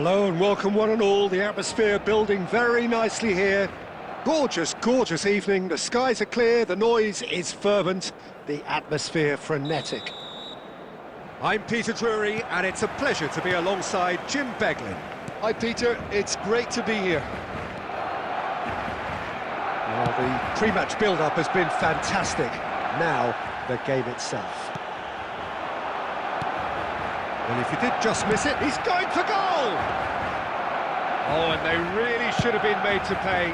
Hello and welcome one and all, the atmosphere building very nicely here. Gorgeous, gorgeous evening, the skies are clear, the noise is fervent, the atmosphere frenetic. I'm Peter Drury and it's a pleasure to be alongside Jim Beglin. Hi Peter, it's great to be here. Well, the pre-match build-up has been fantastic, now the game itself. Well, if you did just miss it, he's going for goal! Oh, and they really should have been made to pay.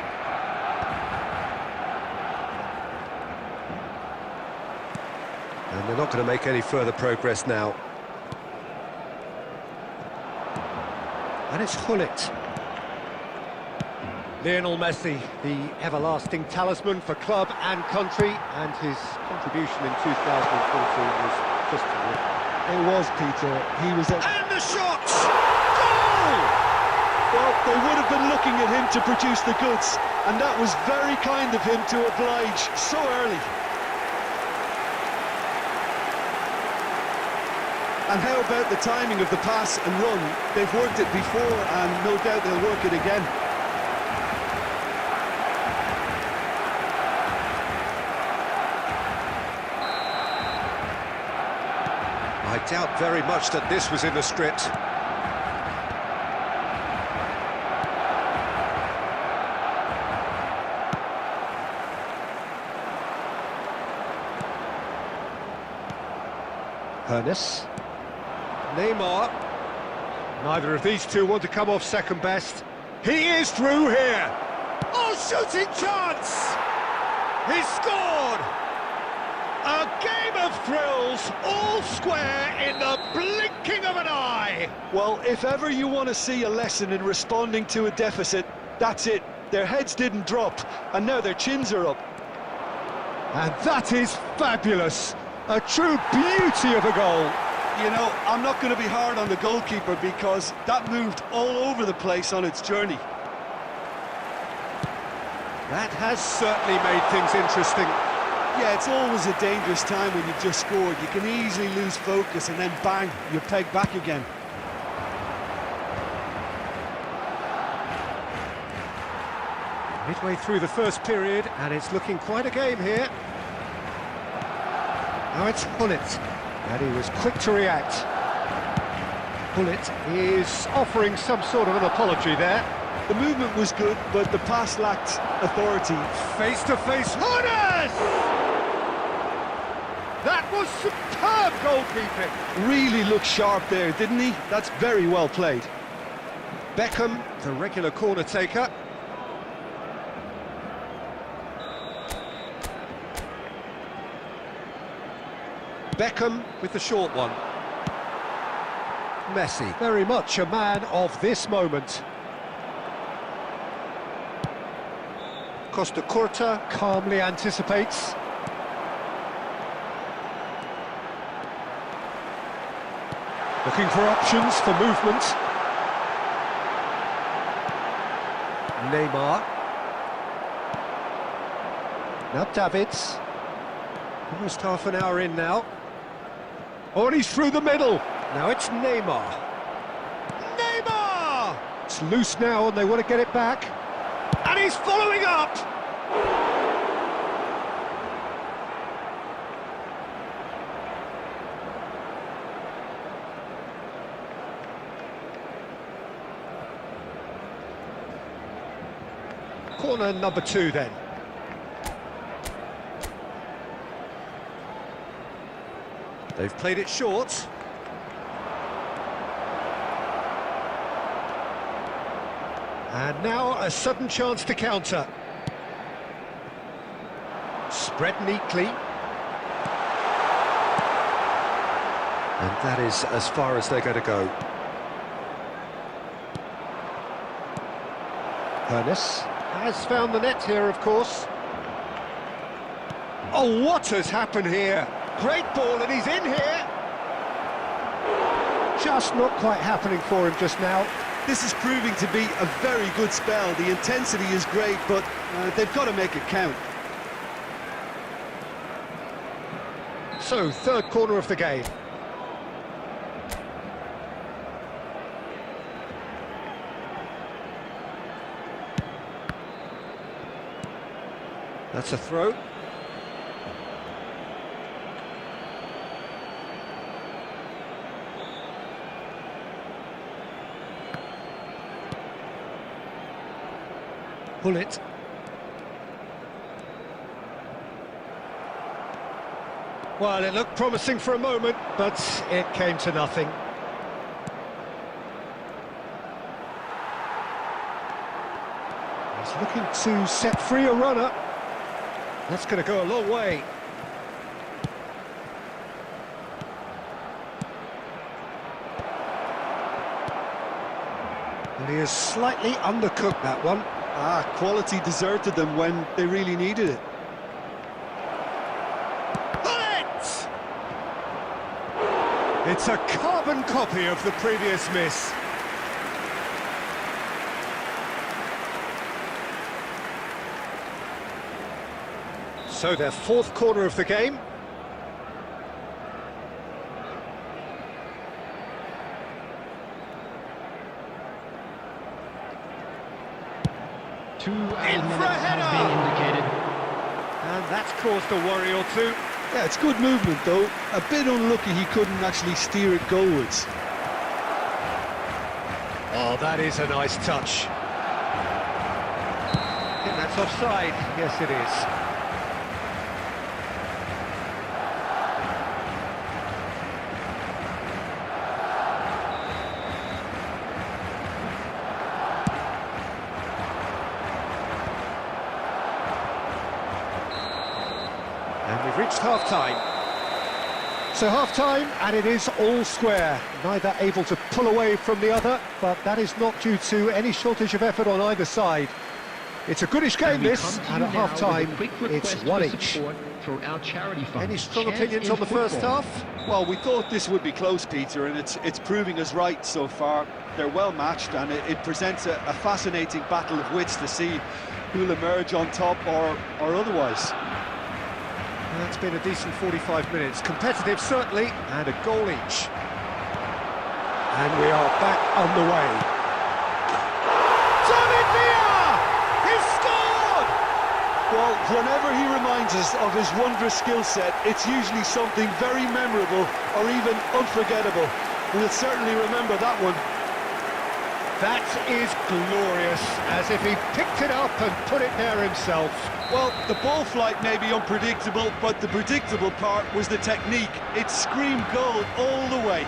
And they're not going to make any further progress now. And it's Gullit. Lionel Messi, the everlasting talisman for club and country, and his contribution in 2014 was just terrific. It was, Peter. He was at... And the shot! Goal! Well, they would have been looking at him to produce the goods, and that was very kind of him to oblige so early. And how about the timing of the pass and run? They've worked it before, and no doubt they'll work it again. I doubt very much that this was in the script. Ernest. Neymar. Neither of these two want to come off second best. He is through here. Oh, shooting chance! He scored! A game of thrills, all square in the blinking of an eye. Well, if ever you want to see a lesson in responding to a deficit, that's it. Their heads didn't drop, and now their chins are up. And that is fabulous. A true beauty of a goal. You know, I'm not going to be hard on the goalkeeper because that moved all over the place on its journey. That has certainly made things interesting. Yeah, it's always a dangerous time when you've just scored. You can easily lose focus and then bang, you're pegged back again. Midway through the first period, and it's looking quite a game here. Now it's Bullet, and he was quick to react. Bullet is offering some sort of an apology there. The movement was good, but the pass lacked authority. Face-to-face, Hones! That was superb goalkeeping. Really looked sharp there, didn't he? That's very well played. Beckham, the regular corner taker. Beckham with the short one. Messi, very much a man of this moment. Costa Curta calmly anticipates. Looking for options for movement. Neymar. Now Davids. Almost half an hour in now. Oh, and he's through the middle. Now it's Neymar. Neymar! It's loose now and they want to get it back. And he's following up! Corner number 2 then. They've played it short. And now a sudden chance to counter. Spread neatly. And that is as far as they're going to go. Ernest has found the net here, of course. Oh, what has happened here? Great ball, and he's in here. Just not quite happening for him just now. This is proving to be a very good spell. The intensity is great, but they've got to make it count. So, third corner of the game. That's a throw. Bullet. Well, it looked promising for a moment, but it came to nothing. He's looking to set free a runner. That's going to go a long way. And he has slightly undercooked that one. Quality deserted them when they really needed it. Bullet! It's a carbon copy of the previous miss. So their fourth corner of the game. 2 In minutes for a has header! been indicated. And that's caused a worry or two. Yeah, it's good movement though. A bit unlucky he couldn't actually steer it goalwards. Oh, that is a nice touch. I think that's offside. Yes, it is. And we've reached half-time. So half-time, and it is all square. Neither able to pull away from the other, but that is not due to any shortage of effort on either side. It's a goodish game, this, and at half-time, it's one each. Any strong opinions on the first half? Well, we thought this would be close, Peter, and it's proving us right so far. They're well matched, and it presents a fascinating battle of wits to see who'll emerge on top or otherwise. That's been a decent 45 minutes. Competitive, certainly, and a goal each. And we are back on the way. David Villa! He's scored! Well, whenever he reminds us of his wondrous skill set, it's usually something very memorable or even unforgettable. We'll certainly remember that one. That is glorious, as if he picked it up and put it there himself. Well, the ball flight may be unpredictable, but the predictable part was the technique. It screamed goal all the way.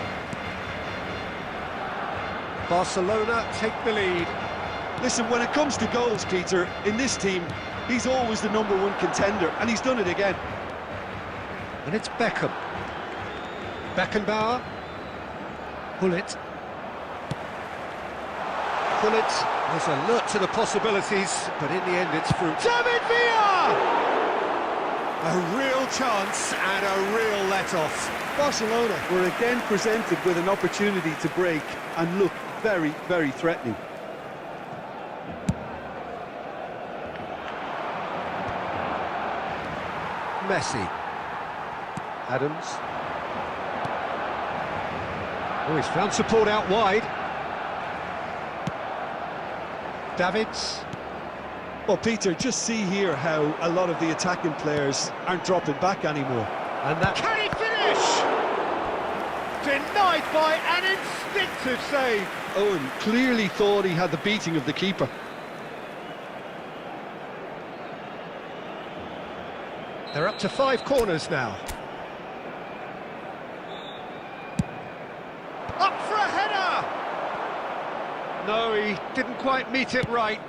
Barcelona take the lead. Listen, when it comes to goals, Peter, in this team, he's always the #1 contender, and he's done it again. And it's Beckham. Beckenbauer. Bullet. Bullet was alert to the possibilities, but in the end it's fruit. David Villa! A real chance and a real let-off. Barcelona were again presented with an opportunity to break and look very, very threatening. Messi. Adams. Oh, he's found support out wide. Davids. Well, Peter, just see here how a lot of the attacking players aren't dropping back anymore. And that... Can he finish? Denied by an instinctive save. Owen clearly thought he had the beating of the keeper. They're up to 5 corners now. Up for a header! No, he didn't quite meet it right.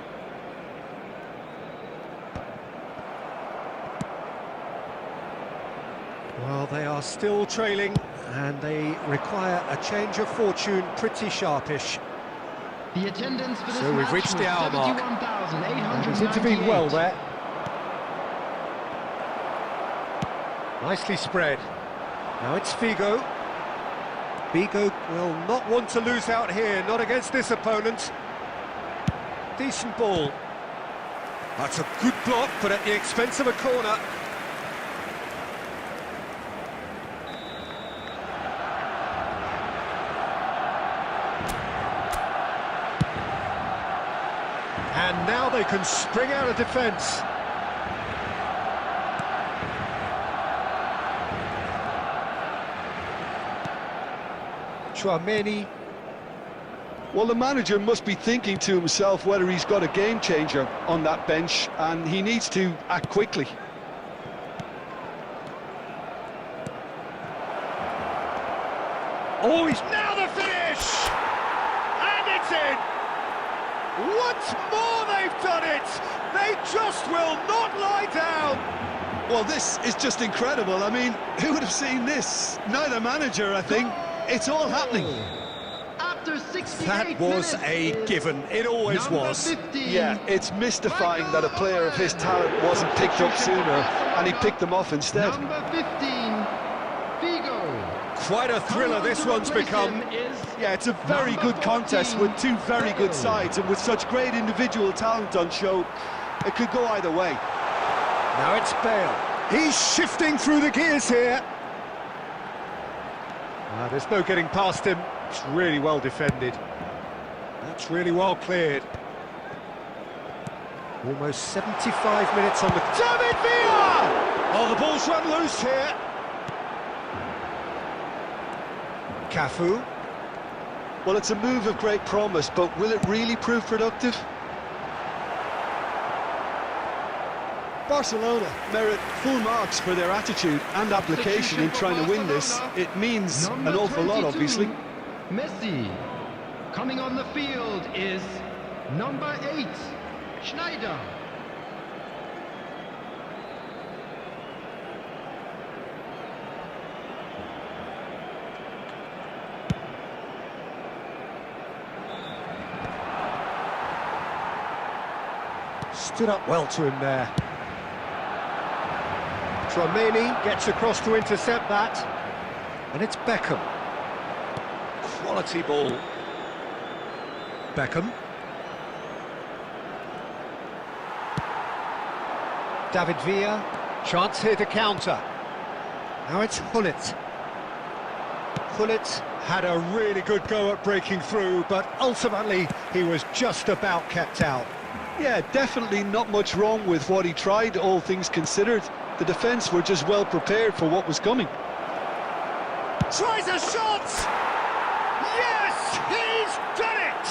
Well, they are still trailing, and they require a change of fortune pretty sharpish. The attendance for this So we've match reached the was hour mark. 71,898. He's intervened well there. Nicely spread. Now it's Figo. Figo will not want to lose out here, not against this opponent. Decent ball. That's a good block, but at the expense of a corner. And now they can spring out of defence. Chouameni. Well, the manager must be thinking to himself whether he's got a game changer on that bench, and he needs to act quickly. Oh, he's now the finish! And it's in! Once more they've done it! They just will not lie down! Well, this is just incredible. I mean, who would have seen this? Neither manager, I think. It's all happening. After 68 That was minutes, a given. It always number was. 15. Yeah, it's mystifying that a player of his talent wasn't picked up sooner, and he picked them off instead. Number 15, Figo. Quite a thriller this one's become. Yeah, it's a very good contest with two very good sides, and with such great individual talent on show, it could go either way. Now it's Bale. He's shifting through the gears here. There's no getting past him. It's really well defended. That's really well cleared. Almost 75 minutes on the... David Villa! Oh, the ball's run loose here. Cafu. Well, it's a move of great promise, but will it really prove productive? Barcelona merit full marks for their attitude and application in trying to win this. It means an awful lot, obviously. Messi. Coming on the field is number 8, Schneider. Stood up well to him there. Tchouaméni gets across to intercept that. And it's Beckham. Quality ball. Beckham. David Villa. Chance here to counter. Now it's Hullet. Hullet had a really good go at breaking through, but ultimately he was just about kept out. Yeah, definitely not much wrong with what he tried, all things considered. The defence were just well prepared for what was coming. Tries a shot! Yes, he's done it!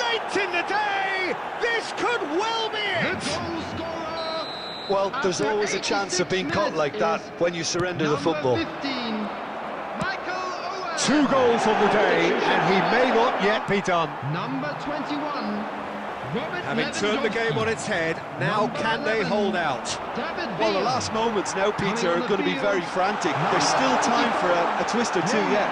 Late in the day, this could well be The it! goal scorer. Well, there's after always a chance of 86 being caught like that minutes when you surrender the number football. 15, Michael Owen. 2 goals on the day, and he may not yet be done. Number 21, Robert Having turned the game on its head, now Number can they 11, hold out? David Well, the Villa. last moments now, Peter, on are the going to be field, very frantic. There's still time for a twist or two yet.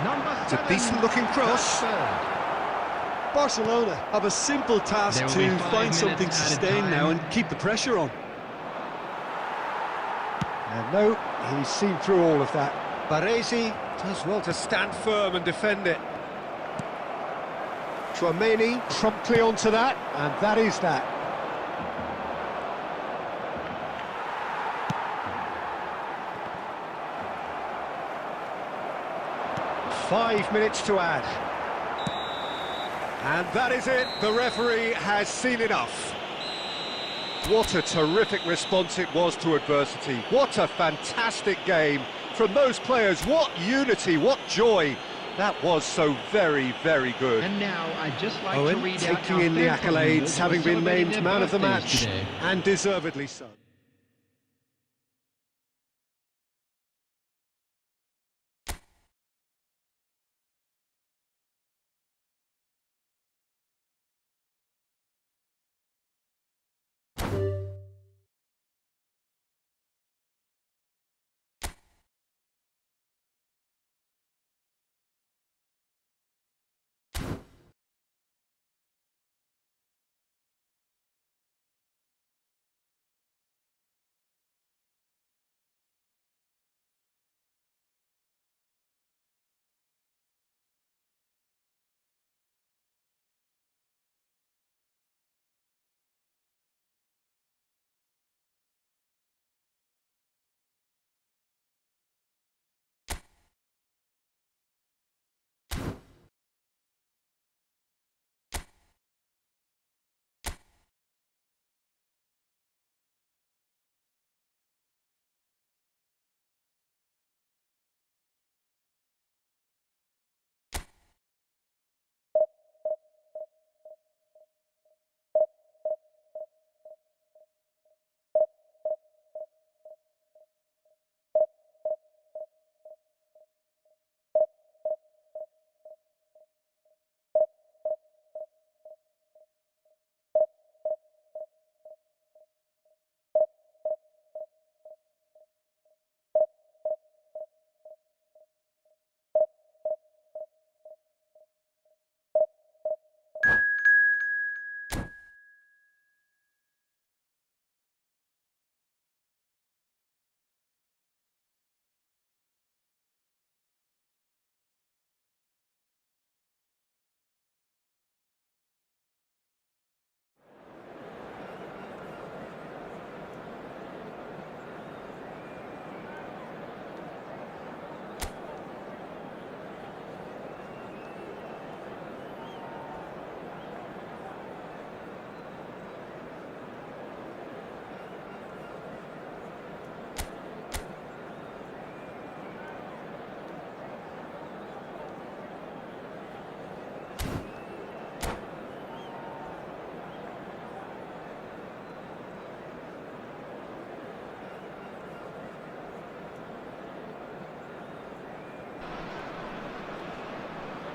Number It's a 7, decent-looking cross. Rashford. Barcelona have a simple task There will be to 5 find something minutes added sustained time. now and keep the pressure on. And no, he's seen through all of that. Baresi does well to stand firm and defend it. Tchouaméni promptly onto that, and that is that. Five minutes to add. And that is it. The referee has seen enough. What a terrific response it was to adversity. What a fantastic game from those players. What unity, what joy. That was so very, very good. And now I'd just like to Owen read out taking our in the fan club members accolades, who are having been celebrating named their man of the birthdays match, today. and deservedly so.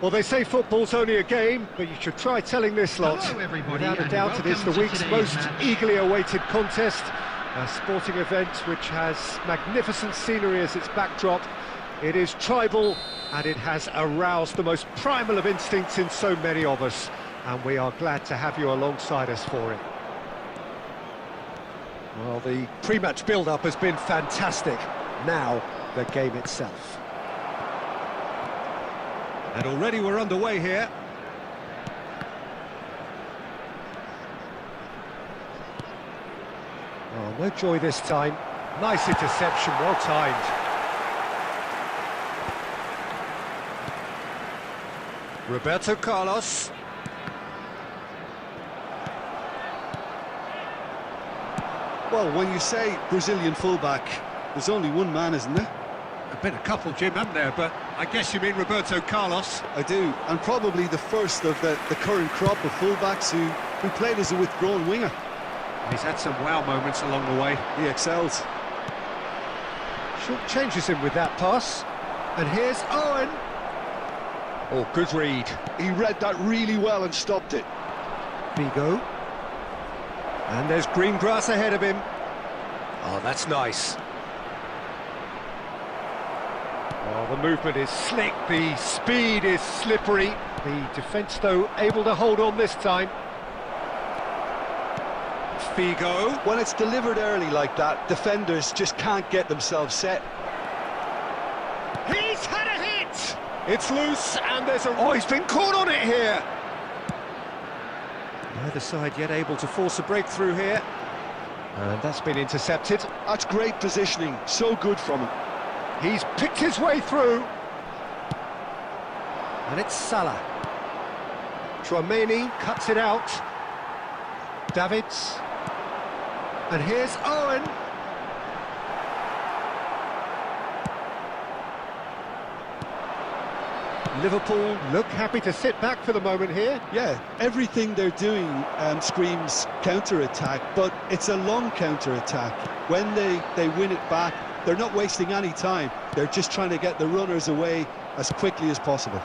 Well, they say football's only a game, but you should try telling this lot. Hello, everybody, Without a and doubt, it is the welcome to week's today's most match. eagerly awaited contest. A sporting event which has magnificent scenery as its backdrop. It is tribal, and it has aroused the most primal of instincts in so many of us. And we are glad to have you alongside us for it. Well, the pre-match build-up has been fantastic. Now, the game itself. And already we're underway here. Oh, no joy this time. Nice interception, well timed. Roberto Carlos. Well, when you say Brazilian fullback, there's only one man, isn't there? There've been a couple, Jim, haven't there? But I guess you mean Roberto Carlos. I do, and probably the first of the current crop of fullbacks who played as a withdrawn winger. He's had some wow moments along the way. He excels. Short changes him with that pass. And here's Owen. Oh, good read. He read that really well and stopped it. Figo. And there's green grass ahead of him. Oh, that's nice. Oh, the movement is slick, the speed is slippery. The defence, though, able to hold on this time. Figo. When it's delivered early like that, defenders just can't get themselves set. He's had a hit! It's loose, and there's a... Oh, he's been caught on it here! Neither side yet able to force a breakthrough here. And that's been intercepted. That's great positioning, so good from him. He's picked his way through. And it's Salah. Tchouaméni cuts it out. Davids. And here's Owen. Liverpool look happy to sit back for the moment here. Yeah, everything they're doing screams counter-attack, but it's a long counter-attack. When they win it back, they're not wasting any time. They're just trying to get the runners away as quickly as possible.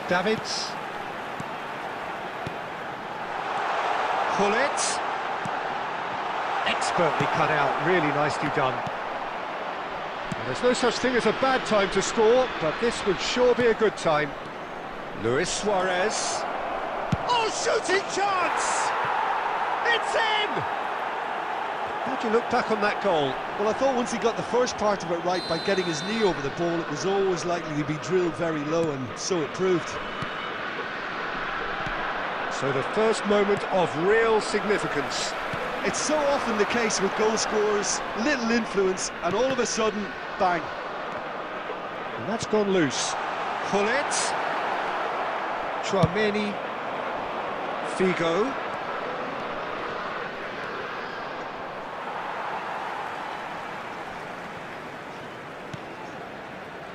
Davids. Pullet. Expertly cut out, really nicely done. And there's no such thing as a bad time to score, but this would sure be a good time. Luis Suarez. Oh, shooting chance! It's in! How'd you look back on that goal? Well, I thought once he got the first part of it right by getting his knee over the ball, it was always likely to be drilled very low, and so it proved. So the first moment of real significance. It's so often the case with goal scorers, little influence, and all of a sudden, bang. And that's gone loose. Pullet. Tchouaméni. Figo.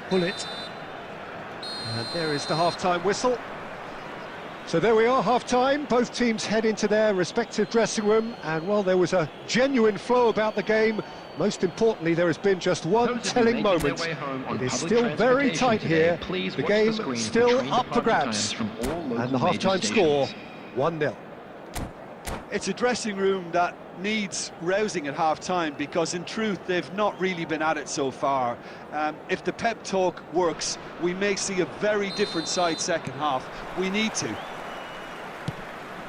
Pullet. And there is the half-time whistle. So there we are, half-time. Both teams head into their respective dressing room, and while there was a genuine flow about the game, most importantly, there has been just one telling moment. It is still very tight here. The game still up for grabs. And the half-time score, 1-0. It's a dressing room that needs rousing at half-time, because in truth they've not really been at it so far. If the pep talk works, we may see a very different side second half. We need to.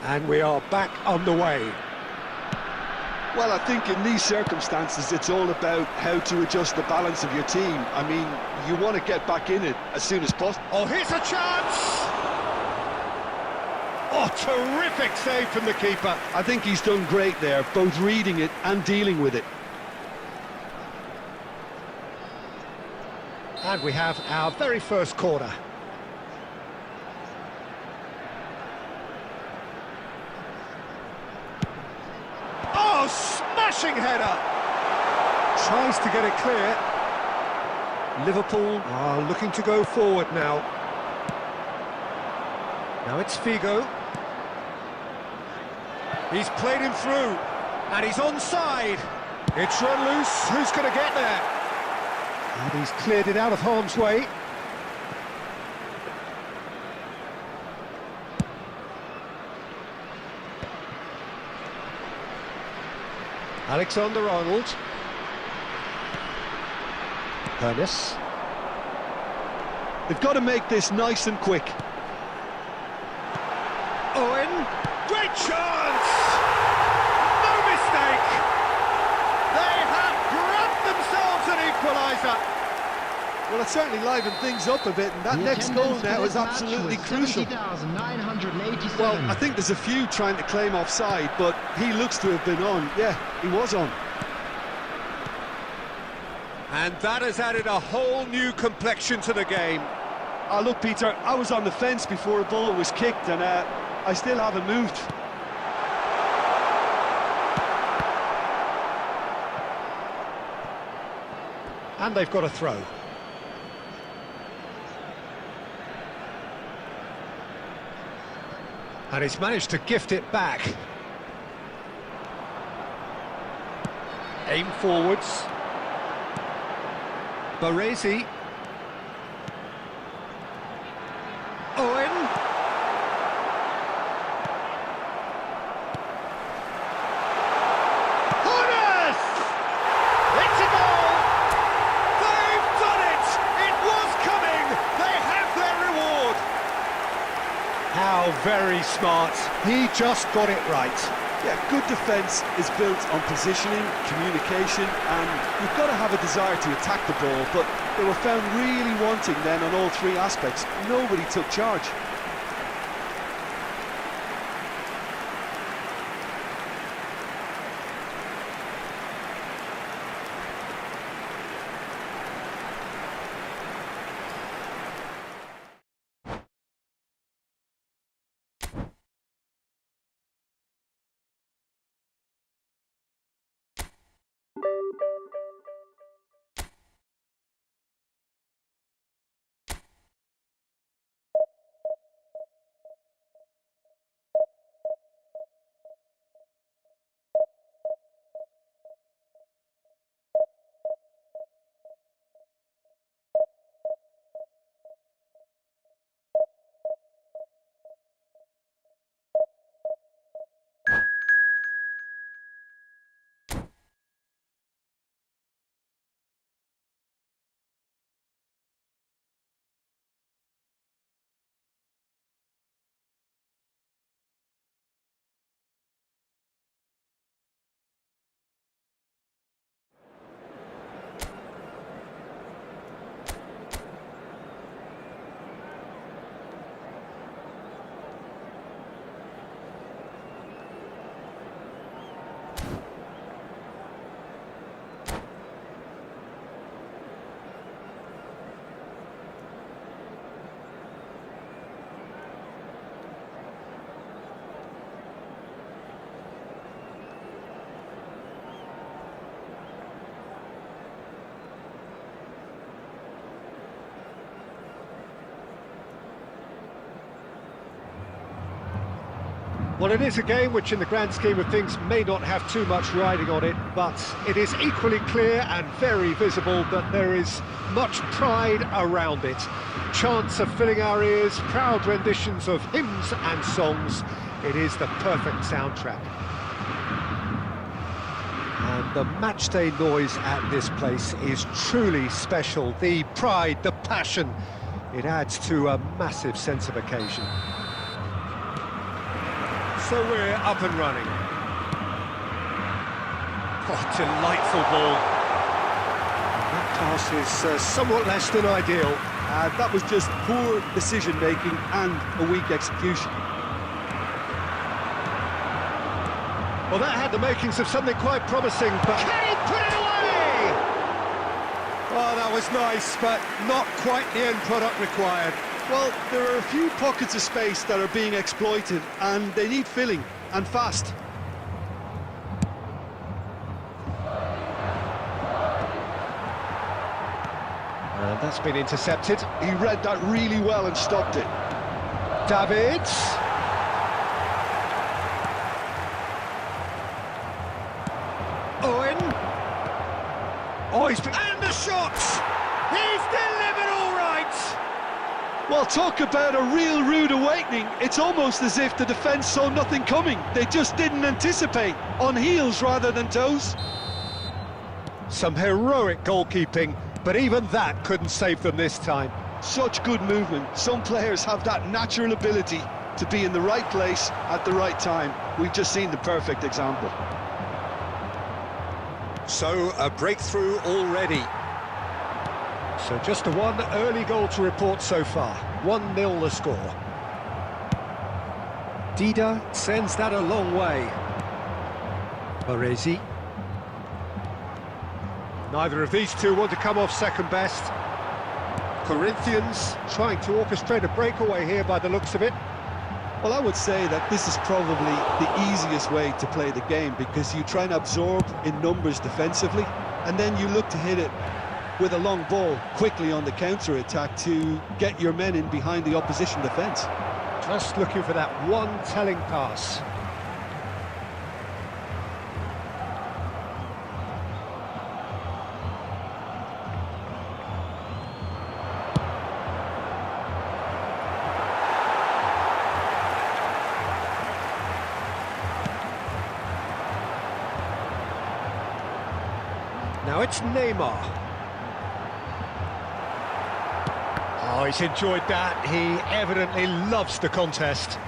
And we are back on the way. Well, I think in these circumstances it's all about how to adjust the balance of your team. I mean, you want to get back in it as soon as possible. Oh, here's a chance! Oh, terrific save from the keeper. I think he's done great there, both reading it and dealing with it. And we have our very first corner. Oh, smashing header! Tries to get it clear. Liverpool are looking to go forward now. Now it's Figo. He's played him through, and he's onside. It's run loose. Who's going to get there? And he's cleared it out of harm's way. Alexander-Arnold. Ernest. They've got to make this nice and quick. Owen. Great chance! No mistake! They have grabbed themselves an equaliser. Well, it certainly livened things up a bit, and that The next goal attendance for now this is match absolutely was crucial. 70,987. Well, I think there's a few trying to claim offside, but he looks to have been on. Yeah, he was on. And that has added a whole new complexion to the game. Oh, look, Peter, I was on the fence before a ball was kicked, and I still haven't moved. And they've got a throw. And he's managed to gift it back. Aim forwards. Baresi. Owen. Horace! It's a goal! They've done it! It was coming! They have their reward! How very smart. He just got it right. Yeah, good defence is built on positioning, communication, and you've got to have a desire to attack the ball, but they were found really wanting then on all three aspects. Nobody took charge. Well, it is a game which in the grand scheme of things may not have too much riding on it, but it is equally clear and very visible that there is much pride around it. Chants are filling our ears, proud renditions of hymns and songs. It is the perfect soundtrack. And the matchday noise at this place is truly special. The pride, the passion, it adds to a massive sense of occasion. So we're up and running. Oh, delightful ball. That pass is somewhat less than ideal. That was just poor decision-making and a weak execution. Well, that had the makings of something quite promising, but can he put it away? Oh, that was nice, but not quite the end product required. Well, there are a few pockets of space that are being exploited, and they need filling, and fast. And that's been intercepted. He read that really well and stopped it. Davids. Owen. Oh, and the shot! He's delivered all right! Well, talk about a real rude awakening. It's almost as if the defence saw nothing coming. They just didn't anticipate, on heels rather than toes. Some heroic goalkeeping, but even that couldn't save them this time. Such good movement. Some players have that natural ability to be in the right place at the right time. We've just seen the perfect example. So, a breakthrough already. So just a one early goal to report so far. 1-0 the score. Dida sends that a long way. Baresi. Neither of these two want to come off second best. Corinthians trying to orchestrate a breakaway here by the looks of it. Well, I would say that this is probably the easiest way to play the game, because you try and absorb in numbers defensively, and then you look to hit it with a long ball quickly on the counter-attack to get your men in behind the opposition defence. Just looking for that one telling pass. Now it's Neymar. Oh, he's enjoyed that. He evidently loves the contest.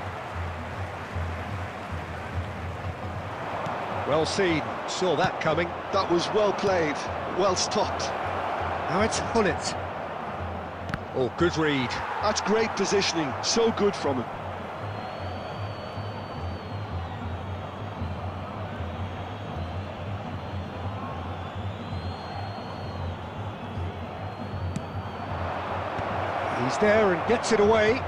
Well seen. Saw that coming. That was well played, well stopped. Now it's Hullet. Oh, good read. That's great positioning, so good from him. He's there and gets it away.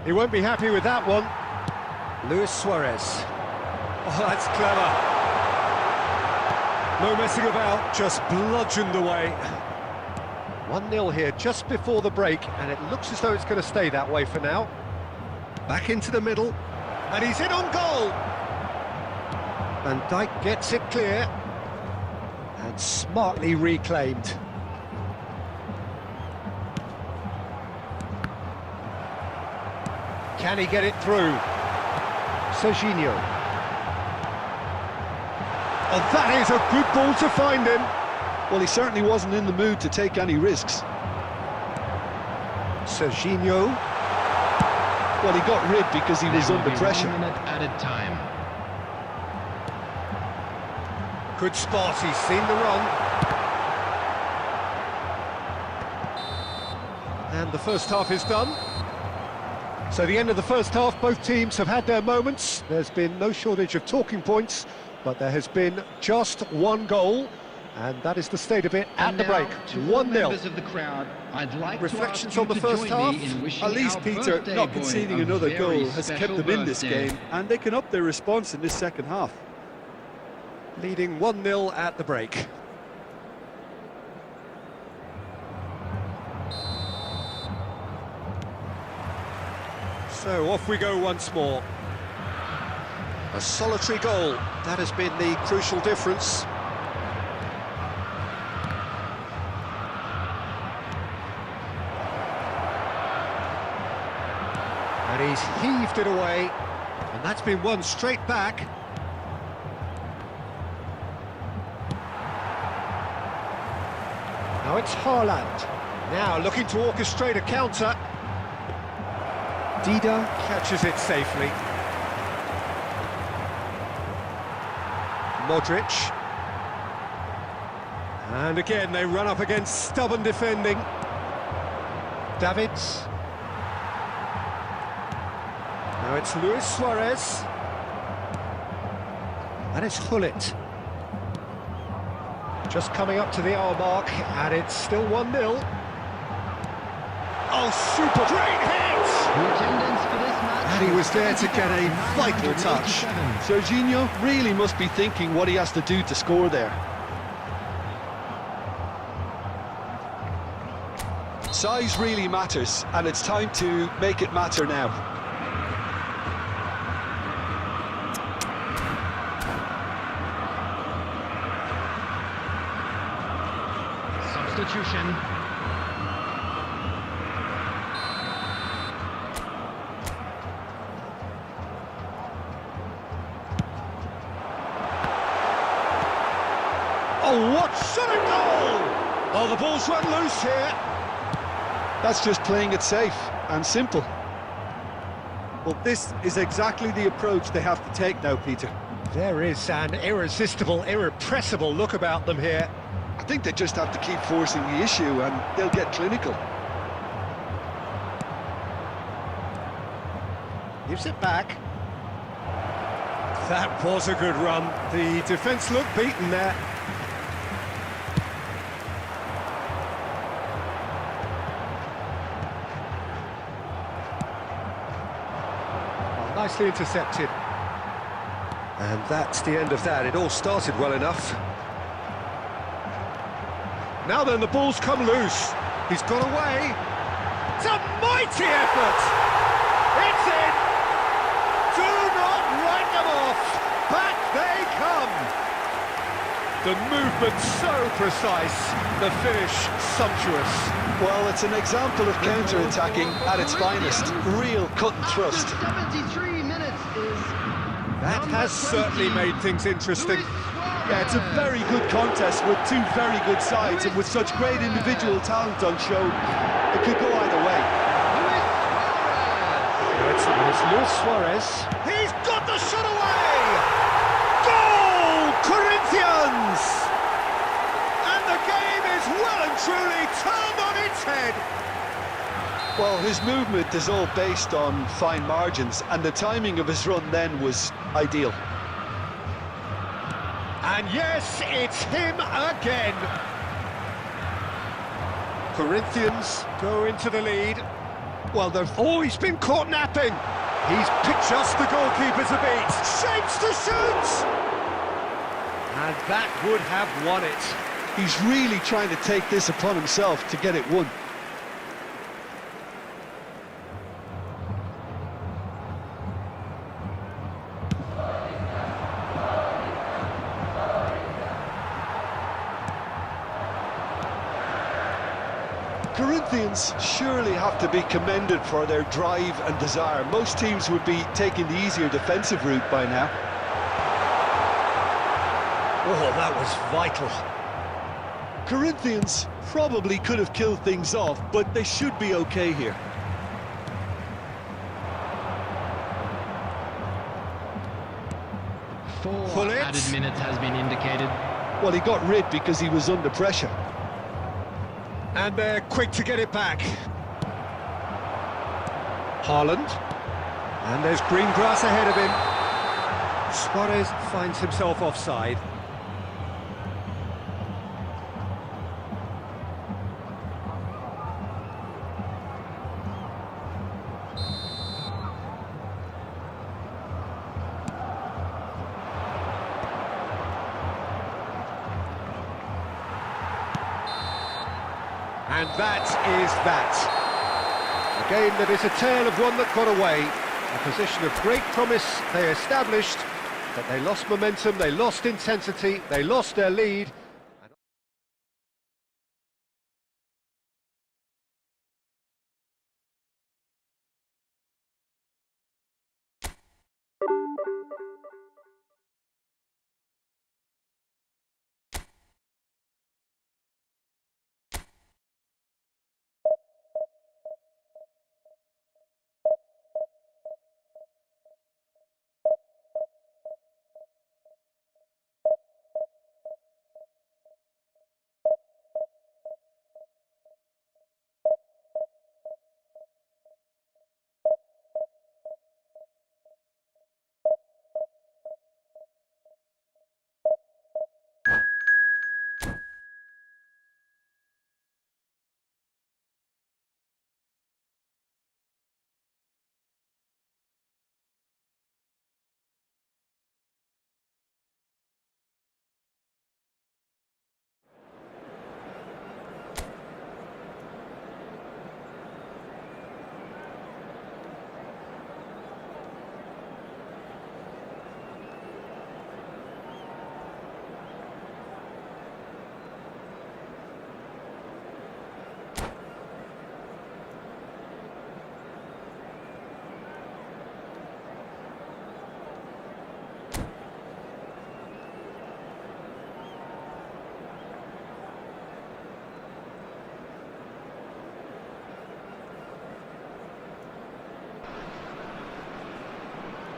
He won't be happy with that one. Luis Suarez. Oh, that's clever. No messing about, just bludgeoned away. 1-0 here just before the break, and it looks as though it's going to stay that way for now. Back into the middle, and he's in on goal! Van Dijk gets it clear, and smartly reclaimed. Can he get it through? Serginho. Oh, that is a good ball to find him. Well, he certainly wasn't in the mood to take any risks. Serginho. Well, he got rid because he was under pressure. 1 minute added time. Good spot, he's seen the run. And the first half is done. So the end of the first half, both teams have had their moments. There's been no shortage of talking points, but there has been just one goal, and that is the state of it at the break. 1-0. Of the crowd, I'd like Reflections to on the first half? At least, Peter, not conceding another goal has kept them in this game, and they can up their response in this second half. Leading 1-0 at the break. So off we go once more. A solitary goal, that has been the crucial difference. And he's heaved it away, and that's been won straight back. Now it's Haaland. Now looking to orchestrate a counter. Dida catches it safely. Modric. And again, they run up against stubborn defending. Davids. Now it's Luis Suarez. And it's Hullet. Just coming up to the hour mark, and it's still 1-0. Oh, super great hit! And he was there to get a vital touch. Serginho really must be thinking what he has to do to score there. Size really matters, and it's time to make it matter now. Substitution. Oh, the ball's run loose here. That's just playing it safe and simple. Well, this is exactly the approach they have to take now, Peter. There is an irresistible, irrepressible look about them here. I think they just have to keep forcing the issue and they'll get clinical. Gives it back. That was a good run. The defence looked beaten there. Well, nicely intercepted. And that's the end of that. It all started well enough. Now then, the ball's come loose. He's got away. It's a mighty effort! It's in! Do not write them off! Back they come! The movement so precise, the finish sumptuous. Well, it's an example of counter-attacking at its finest. Real cut and thrust. 73 minutes is... That has certainly made things interesting. Yeah, it's a very good contest with two very good sides, and with such great individual talent on show, it could go either way. It's Luis Suarez. He's got the shot away! Goal! Corinthians! And the game is well and truly turned on its head. Well, his movement is all based on fine margins, and the timing of his run then was ideal. And yes, it's him again. Corinthians go into the lead. Well, he's been caught napping. He's picked just the goalkeeper's a beat. Shapes to shoot! And that would have won it. He's really trying to take this upon himself to get it won. Corinthians surely have to be commended for their drive and desire. Most teams would be taking the easier defensive route by now. Oh, that was vital. Corinthians probably could have killed things off, but they should be okay here. Four added minutes has been indicated. Well, he got rid because he was under pressure. And they're quick to get it back. Haaland. And there's green grass ahead of him. Suarez finds himself offside. And that is that. A game that is a tale of one that got away. A position of great promise they established, but they lost momentum, they lost intensity, they lost their lead.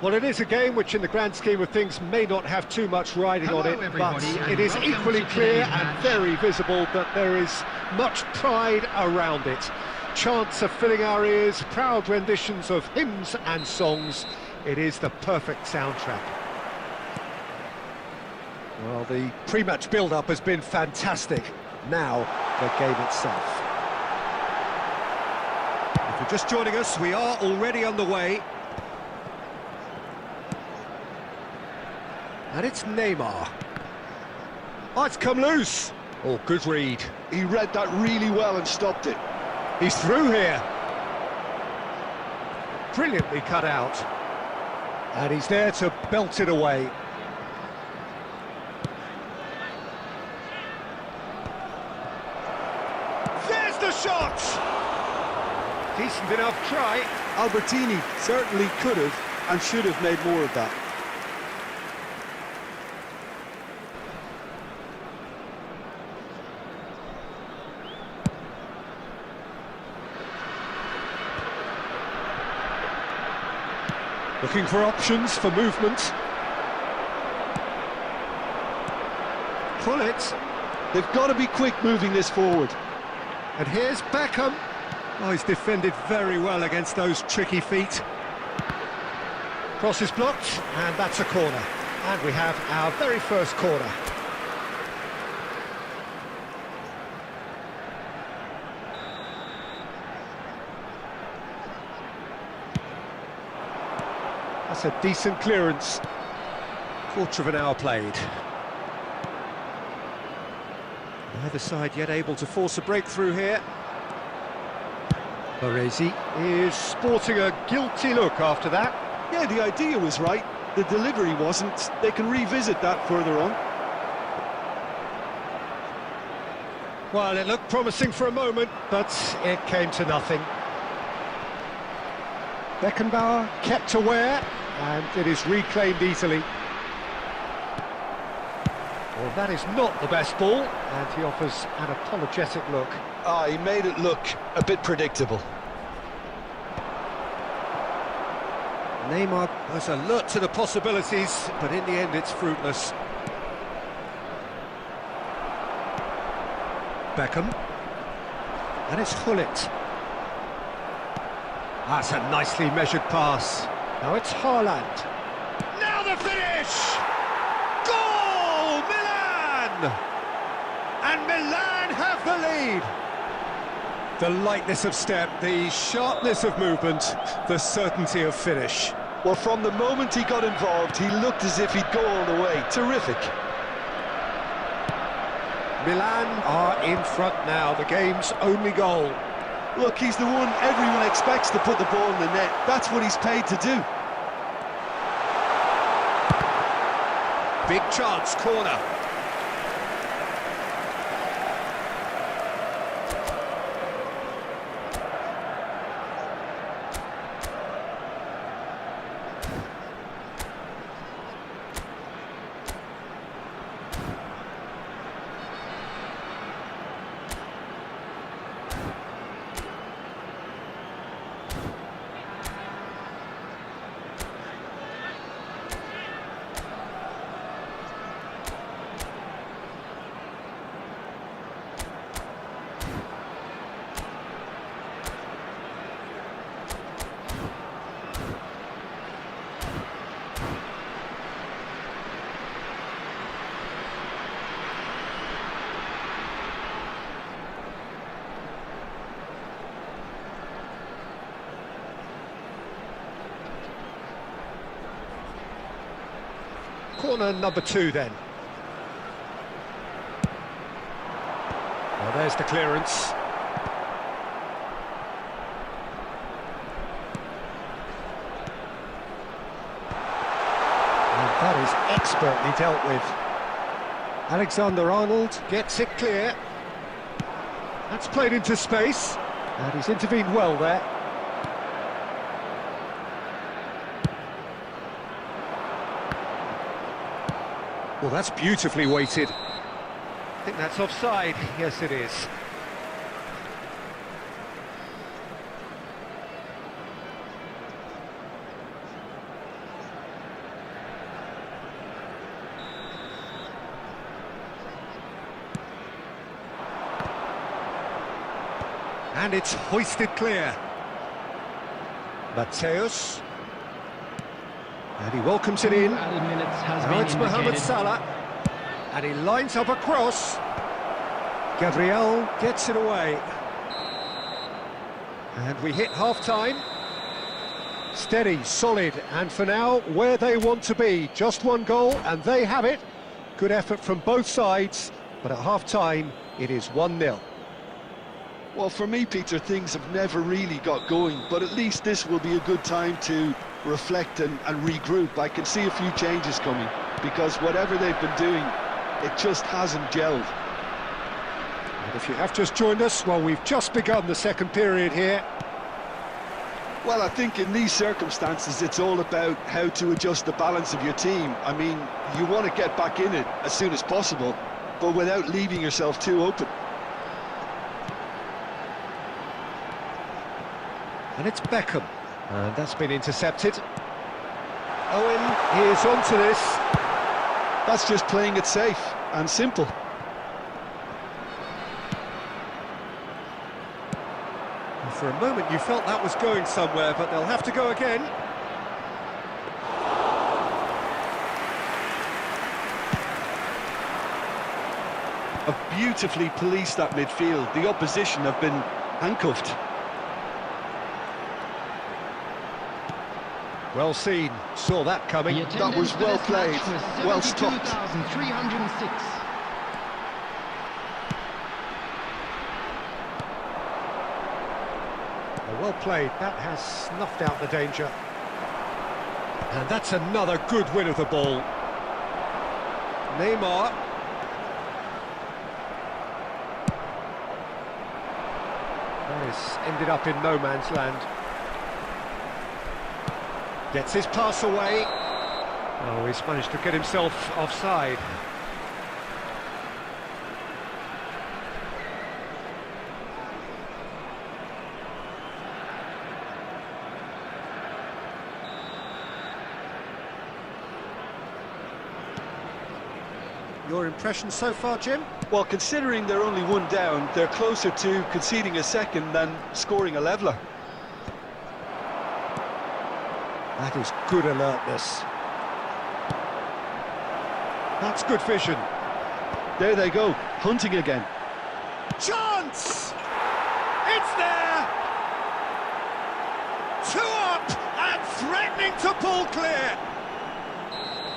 Well, it is a game which, in the grand scheme of things, may not have too much riding on it, but it is equally clear and very visible that there is much pride around it. Chants are filling our ears, proud renditions of hymns and songs. It is the perfect soundtrack. Well, the pre-match build-up has been fantastic. Now, the game itself. If you're just joining us, we are already underway. And it's Neymar. Oh, it's come loose. Oh, good read. He read that really well and stopped it. He's through here. Brilliantly cut out. And he's there to belt it away. There's the shot! Decent enough try. Albertini certainly could have and should have made more of that. Looking for options for movement. Pull it. They've got to be quick moving this forward. And here's Beckham. Oh, he's defended very well against those tricky feet. Cross is blocked, and that's a corner. And we have our very first corner. That's a decent clearance. Quarter of an hour played. Neither side yet able to force a breakthrough here. Baresi is sporting a guilty look after that. Yeah, the idea was right. The delivery wasn't. They can revisit that further on. Well, it looked promising for a moment, but it came to nothing. Beckenbauer kept aware, and it is reclaimed easily. Well, that is not the best ball, and he offers an apologetic look. He made it look a bit predictable. Neymar was alert to the possibilities, but in the end it's fruitless. Beckham. And it's Hullet. That's a nicely measured pass. Now it's Haaland. Now the finish! Goal! Milan! And Milan have the lead. The lightness of step, the sharpness of movement, the certainty of finish. Well, from the moment he got involved, he looked as if he'd go all the way. Terrific. Milan are in front now, the game's only goal. Look, he's the one everyone expects to put the ball in the net. That's what he's paid to do. Big chance, corner. Corner number 2 then. Well, there's the clearance. And that is expertly dealt with. Alexander-Arnold gets it clear. That's played into space, and he's intervened well there. Well, that's beautifully weighted. I think that's offside. Yes, it is. And it's hoisted clear. Mateus. And he welcomes it in. Added minutes has Now been it's Mohamed indicated. Salah. And he lines up a cross. Gabriel gets it away. And we hit half-time. Steady, solid, and for now, where they want to be. Just one goal, and they have it. Good effort from both sides, but at half-time, it is 1-0. Well, for me, Peter, things have never really got going, but at least this will be a good time to reflect and regroup. I can see a few changes coming, because whatever they've been doing, it just hasn't gelled. And if you have just joined us, well, we've just begun the second period here. Well, I think in these circumstances, it's all about how to adjust the balance of your team. I mean, you want to get back in it as soon as possible, but without leaving yourself too open. And it's Beckham. And that's been intercepted. Owen is onto this. That's just playing it safe and simple. And for a moment you felt that was going somewhere, but they'll have to go again. Have beautifully policed that midfield. The opposition have been handcuffed. Well seen, saw that coming. The That was attendance for well this played, match was well stopped. 72,306. Well played, that has snuffed out the danger. And that's another good win of the ball. Neymar. This ended up in no man's land. Gets his pass away. Oh, he's managed to get himself offside. Your impression so far, Jim? Well, considering they're only one down, they're closer to conceding a second than scoring a leveller. That is good alertness. That's good vision. There they go, hunting again. Chance! It's there! 2 up and threatening to pull clear.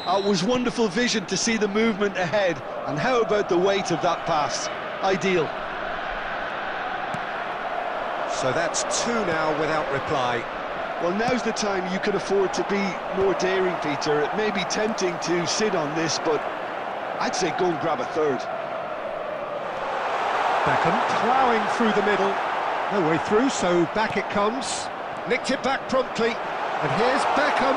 It was wonderful vision to see the movement ahead, and how about the weight of that pass? Ideal. So that's 2 now without reply. Well, now's the time you can afford to be more daring, Peter. It may be tempting to sit on this, but I'd say go and grab a third. Beckham ploughing through the middle. No way through, so back it comes. Nicked it back promptly. And here's Beckham.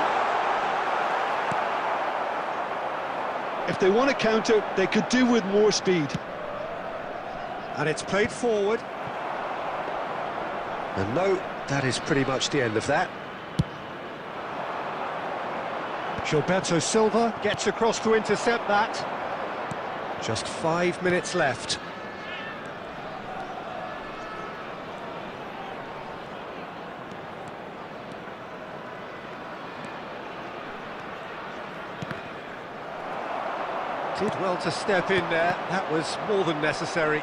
If they want to counter, they could do with more speed. And it's played forward. And no, that is pretty much the end of that. Gilberto Silva gets across to intercept that. Just 5 minutes left. Did well to step in there. That was more than necessary.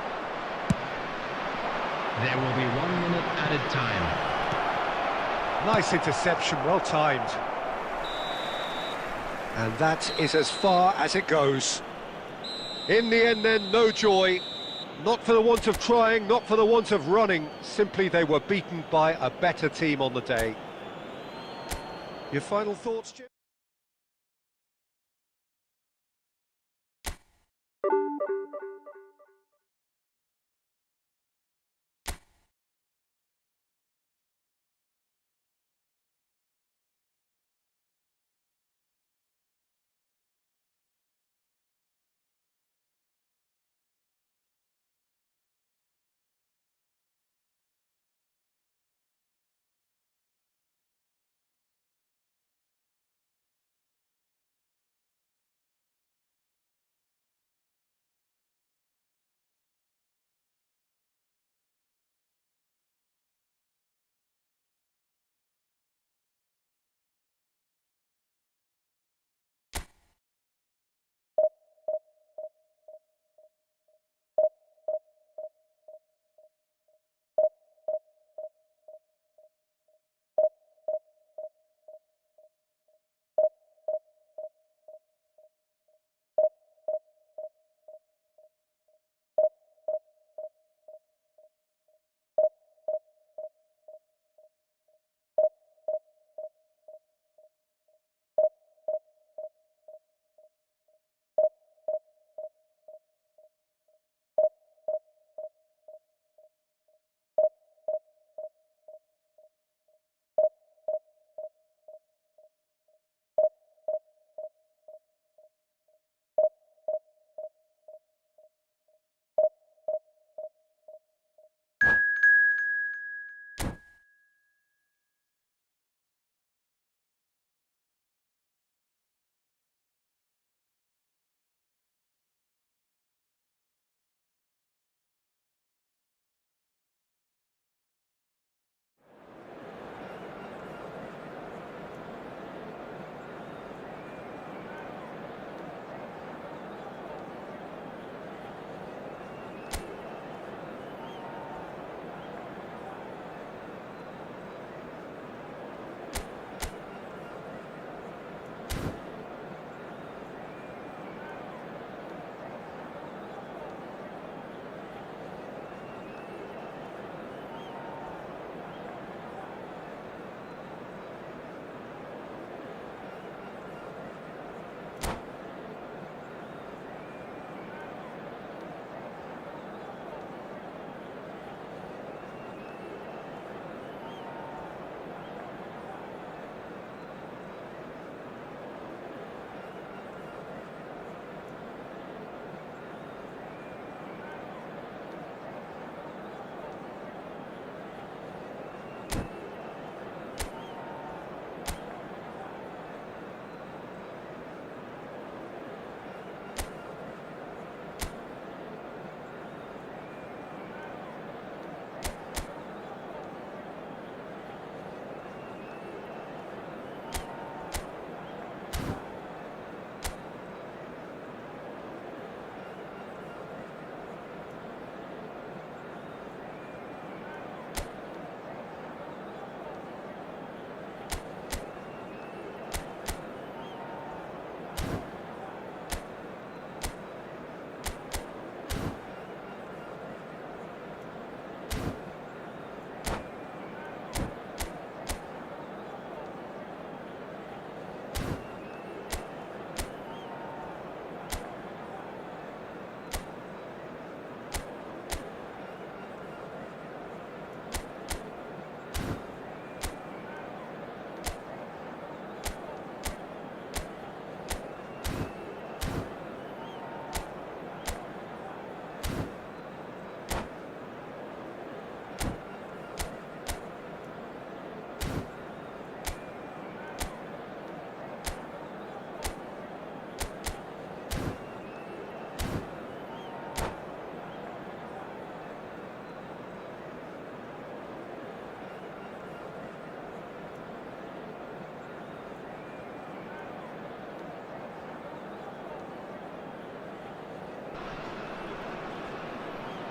There will be 1 minute added time. Nice interception, well timed. And that is as far as it goes. In the end then, no joy. Not for the want of trying, not for the want of running. Simply they were beaten by a better team on the day. Your final thoughts, Jim?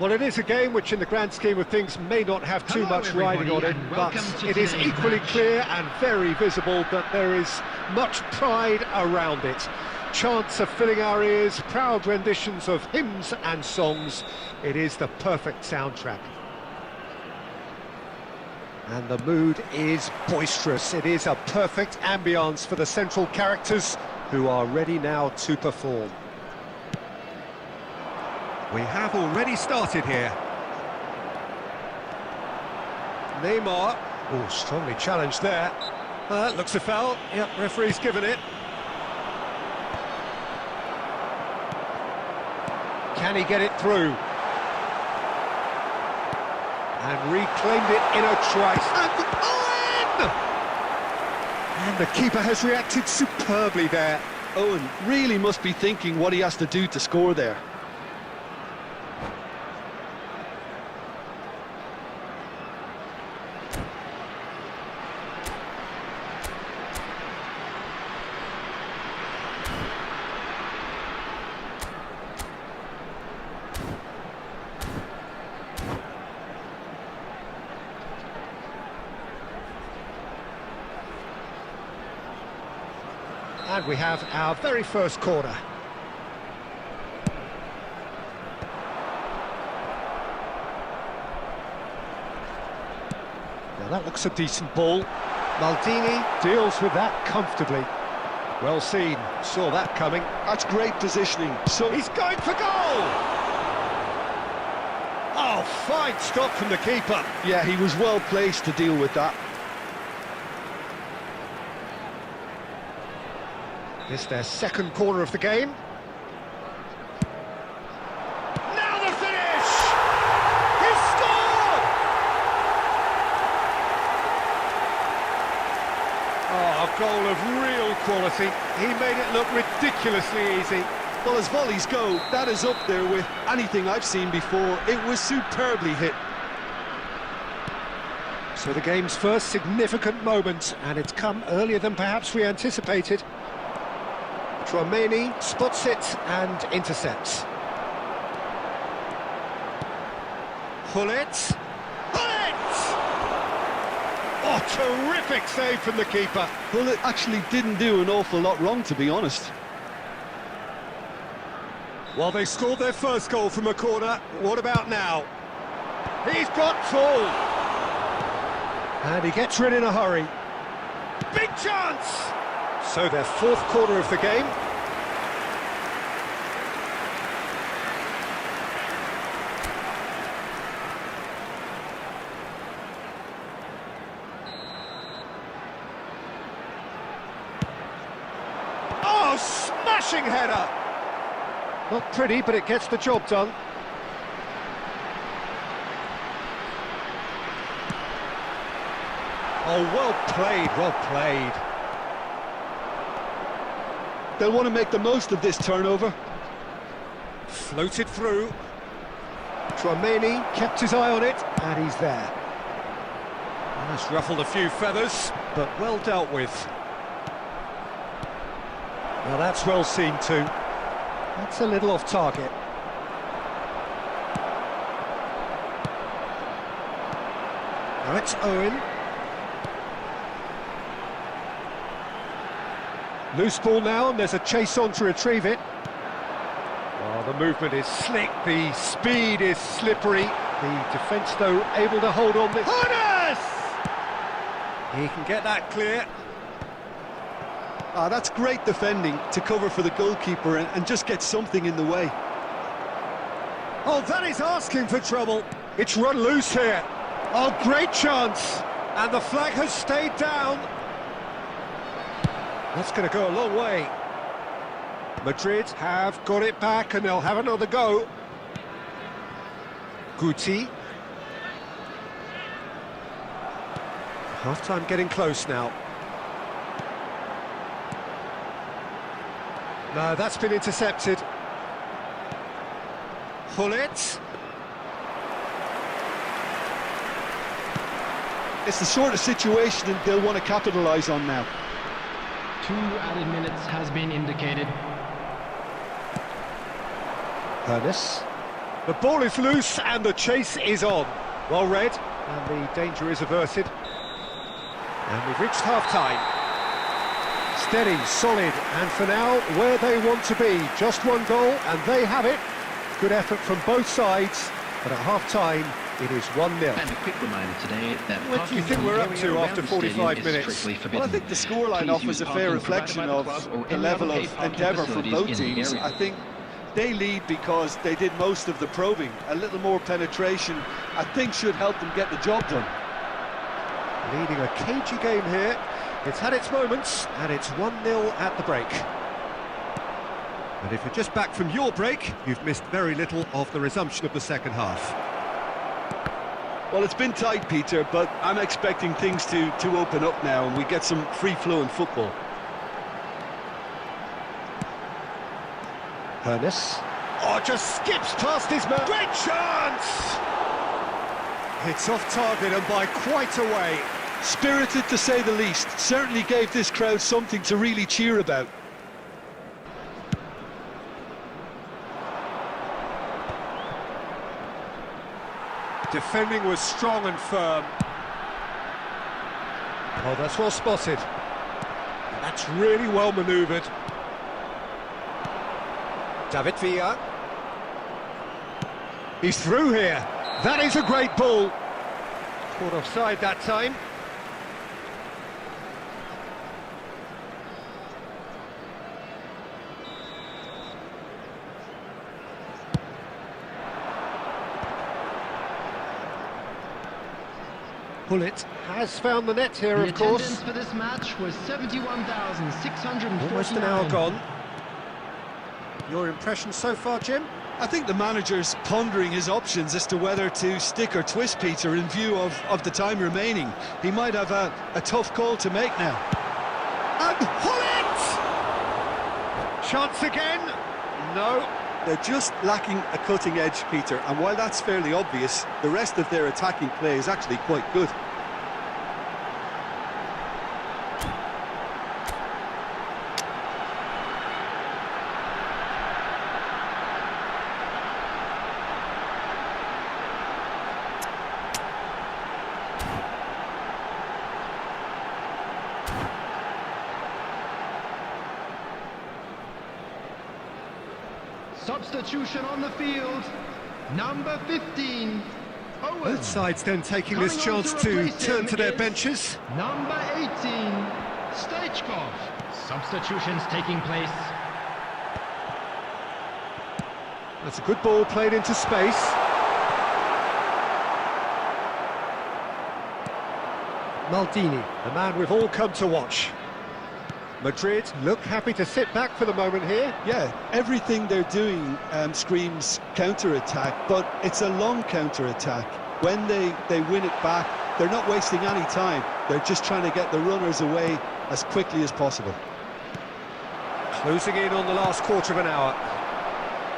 Well, it is a game which in the grand scheme of things may not have too Hello, much riding on it, everybody, and but welcome to it is today's equally match. clear and very visible that there is much pride around it. Chants are filling our ears, proud renditions of hymns and songs. It is the perfect soundtrack. And the mood is boisterous. It is a perfect ambience for the central characters who are ready now to perform. We have already started here. Neymar. Oh, strongly challenged there. Looks a foul. Yep, referee's given it. Can he get it through? And reclaimed it in a trice. And Owen! And the keeper has reacted superbly there. Owen really must be thinking what he has to do to score there. And we have our very first corner. Now that looks a decent ball. Maldini deals with that comfortably. Well seen, saw that coming. That's great positioning. So He's going for goal! Oh, fine stop from the keeper. yeah, he was well placed to deal with that. This their second corner of the game. Now the finish! He scored! Oh, a goal of real quality. He made it look ridiculously easy. Well, as volleys go, that is up there with anything I've seen before. It was superbly hit. So the game's first significant moment, and it's come earlier than perhaps we anticipated. Openiing spots it and intercepts. Hullet! Oh, terrific save from the keeper. Well, it actually didn't do an awful lot wrong, to be honest. Well, they scored their first goal from a corner. What about now? He's got tall. And he gets rid in a hurry. Big chance! So their fourth corner of the game. Oh, smashing header! Not pretty, but it gets the job done. Oh, well played, well played. They'll want to make the most of this turnover. Floated through. Openiing kept his eye on it, and he's there. That's ruffled a few feathers, but well dealt with. Well, that's well seen too. That's a little off target. Now it's Owen. Loose ball now, and there's a chase on to retrieve it. Oh, the movement is slick, the speed is slippery. The defence, though, able to hold on this. Harness! He can get that clear. Ah, that's great defending to cover for the goalkeeper and just get something in the way. Oh, that is asking for trouble. It's run loose here. Oh, great chance. And the flag has stayed down. That's going to go a long way. Madrid have got it back and they'll have another go. Guti. Half-time getting close now. No, that's been intercepted. Hullet. It's the sort of situation that they'll want to capitalise on now. 2 added minutes has been indicated. Ernest. The ball is loose and the chase is on. Well read, and the danger is averted. And we've reached half-time. Steady, solid, and for now, where they want to be. Just one goal, and they have it. Good effort from both sides, but at half-time, it is 1-0. And a quick reminder today that What do you think we're up to after 45 minutes? Well, I think the scoreline offers a fair reflection of the level of endeavour from both teams. I think they lead because they did most of the probing. A little more penetration, I think, should help them get the job done. Leading a cagey game here. It's had its moments, and it's 1-0 at the break. And if you're just back from your break, you've missed very little of the resumption of the second half. Well, it's been tight, Peter, but I'm expecting things to open up now and we get some free-flowing football. Ernest. Oh, just skips past his man. Great chance! It's off target and by quite a way. Spirited, to say the least. Certainly gave this crowd something to really cheer about. Defending was strong and firm. Oh, that's well spotted. That's really well manoeuvred. David Villa. He's through here. That is a great ball. Caught offside that time. Bullet has found the net here, of course. The attendance for this match was 71,649. Almost an hour gone. Your impression so far, Jim? I think the manager's pondering his options as to whether to stick or twist, Peter, in view of the time remaining. He might have a tough call to make now. And Bullet! Chance again? No. They're just lacking a cutting edge, Peter, and while that's fairly obvious, the rest of their attacking play is actually quite good. Substitution on the field, number 15, Owen. Both sides then taking this chance to turn to their benches. Number 18, Stoichkov. Substitutions taking place. That's a good ball played into space. Maldini, the man we've all come to watch. Madrid look happy to sit back for the moment here. Yeah, everything they're doing screams counter-attack, but it's a long counter-attack. When they win it back, they're not wasting any time. They're just trying to get the runners away as quickly as possible. Closing in on the last quarter of an hour.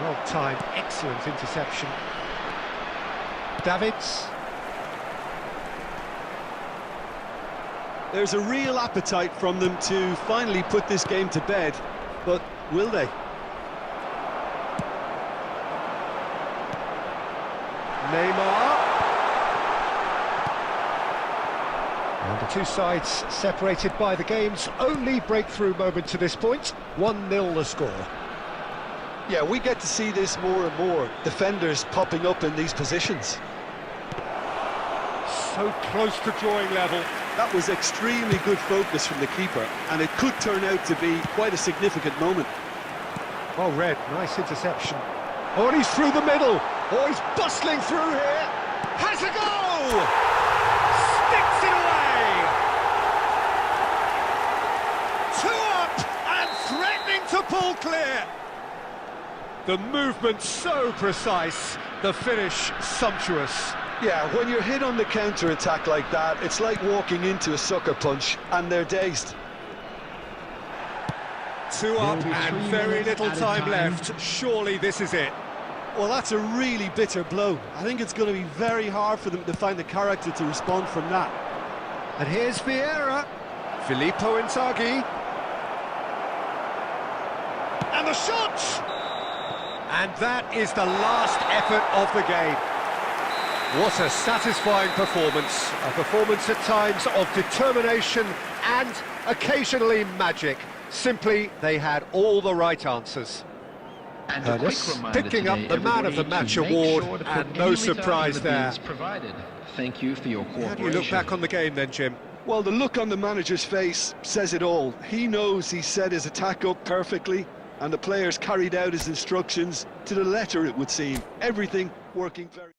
Well timed, excellent interception. Davids. There's a real appetite from them to finally put this game to bed, but will they? Neymar. And the two sides separated by the game's only breakthrough moment to this point. 1-0 the score. Yeah, we get to see this more and more. Defenders popping up in these positions. So close to drawing level. That was extremely good focus from the keeper, and it could turn out to be quite a significant moment. Well read, nice interception. Oh, and he's through the middle. Oh, he's bustling through here. Has a go! Sticks it away! 2 up and threatening to pull clear. The movement so precise, the finish sumptuous. Yeah, when you're hit on the counter-attack like that, it's like walking into a sucker punch, and they're dazed. 2 up and very little time left. Surely this is it. Well, that's a really bitter blow. I think it's going to be very hard for them to find the character to respond from that. And here's Vieira. Filippo Inzaghi. And the shot! And that is the last effort of the game. What a satisfying performance. A performance at times of determination and occasionally magic. Simply, they had all the right answers. And a quick reminder picking up today, the Man of the everybody, Match to make award, sure to put and any no return surprise of the there. bids provided. Thank you for your cooperation. How do you look back on the game then, Jim? Well, the look on the manager's face says it all. He knows he set his attack up perfectly, and the players carried out his instructions to the letter, it would seem. Everything working very...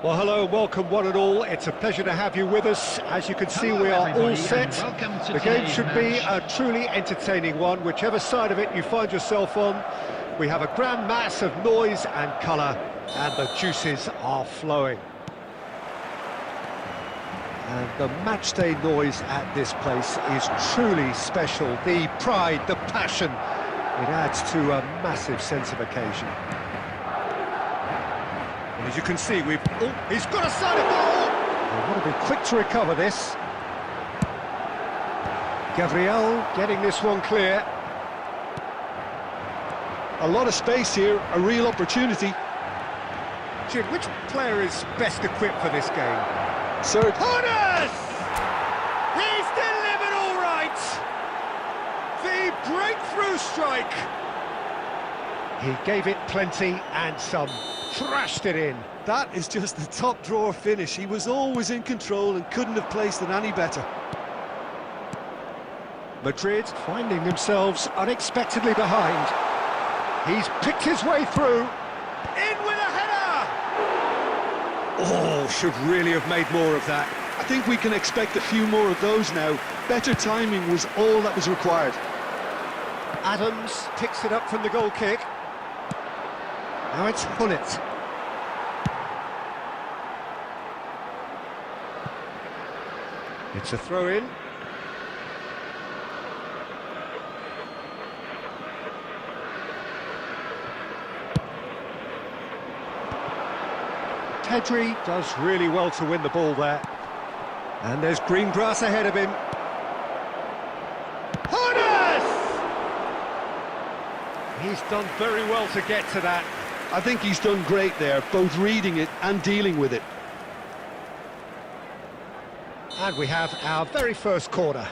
Well, hello, welcome one and all. It's a pleasure to have you with us. As you can see, Hello, we are all everybody, set. and welcome to The game today's should be match. a truly entertaining one, whichever side of it you find yourself on. We have a grand mass of noise and colour, and the juices are flowing. And the matchday noise at this place is truly special. The pride, the passion, it adds to a massive sense of occasion. And as you can see, he's got a solid ball! They want to be quick to recover this. Gabriel getting this one clear. A lot of space here, a real opportunity. Jim, which player is best equipped for this game? Serge. Corners! He's delivered all right! The breakthrough strike! He gave it plenty and some. Thrashed it in. That is just the top drawer finish. He was always in control and couldn't have placed it any better. Madrid finding themselves unexpectedly behind. He's picked his way through. In with a header! Oh, should really have made more of that. I think we can expect a few more of those now. Better timing was all that was required. Adams picks it up from the goal kick. Now it's Hullet. It's a throw-in. Pedri does really well to win the ball there. And there's green grass ahead of him. He's done very well to get to that. I think he's done great there, both reading it and dealing with it. And we have our very first corner.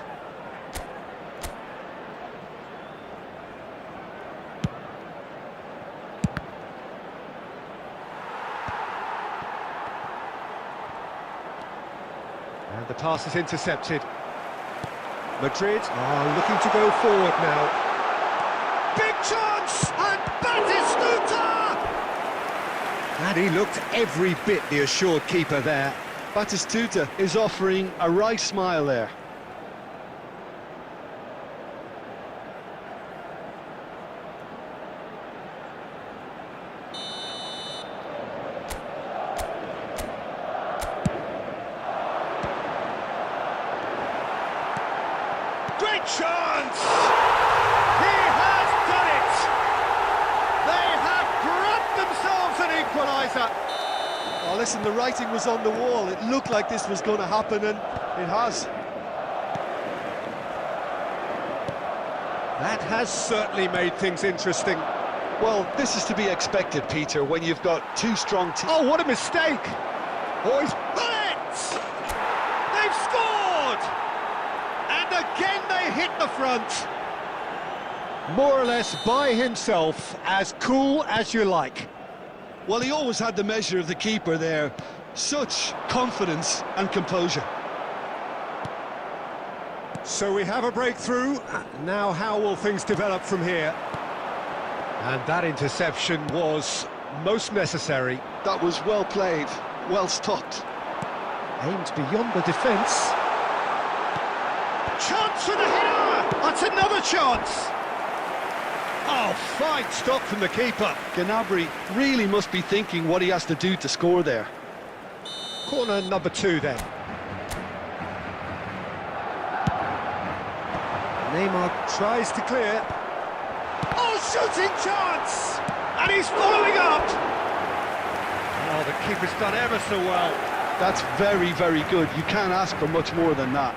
And the pass is intercepted. Madrid are looking to go forward now. Big chance! And Batistuta! And he looked every bit the assured keeper there. Batistuta is offering a right smile there. Great chance! He has done it! They have grabbed themselves an equaliser. Oh, listen, the writing was on the wall. It looked like this was going to happen, and it has. That has certainly made things interesting. Well, this is to be expected, Peter, when you've got two strong teams. Oh, what a mistake! Oh, he's put it! They've scored! And again they hit the front. More or less by himself, as cool as you like. Well, he always had the measure of the keeper there. Such confidence and composure. So we have a breakthrough. Now how will things develop from here? And that interception was most necessary. That was well played, well stopped. Aimed beyond the defence. Chance for the header! That's another chance! Oh, fine stop from the keeper. Gnabry really must be thinking what he has to do to score there. Corner number 2 then. Neymar tries to clear. Oh, shooting chance! And he's following up! Oh, the keeper's done ever so well. That's very, very good. You can't ask for much more than that.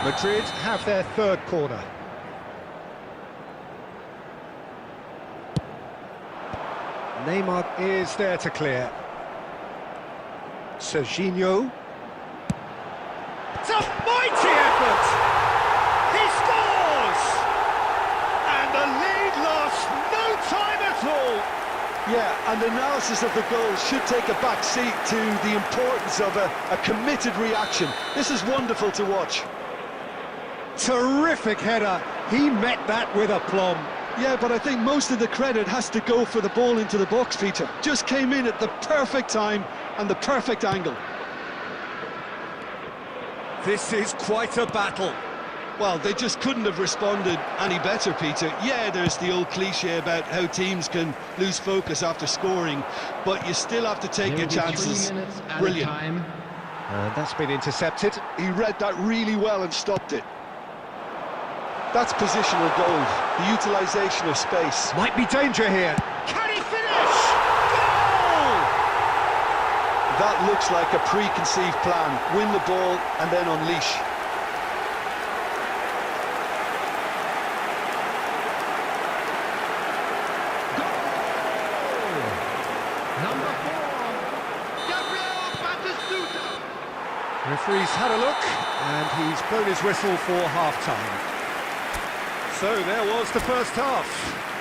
Madrid have their third corner. Neymar is there to clear. Serginho. It's a mighty effort! He scores! And the lead lost no time at all! Yeah, and analysis of the goal should take a back seat to the importance of a committed reaction. This is wonderful to watch. Terrific header. He met that with aplomb. Yeah, but I think most of the credit has to go for the ball into the box, Peter. Just came in at the perfect time and the perfect angle. This is quite a battle. Well, they just couldn't have responded any better, Peter. Yeah, there's the old cliche about how teams can lose focus after scoring, but you still have to take your chances. Brilliant. And that's been intercepted. He read that really well and stopped it. That's positional goal, the utilisation of space. Might be danger here. Can he finish? Goal! That looks like a preconceived plan. Win the ball and then unleash. Number 4, Gabriel Batistuta. Referee's had a look, and he's blown his whistle for half-time. So there was the first half.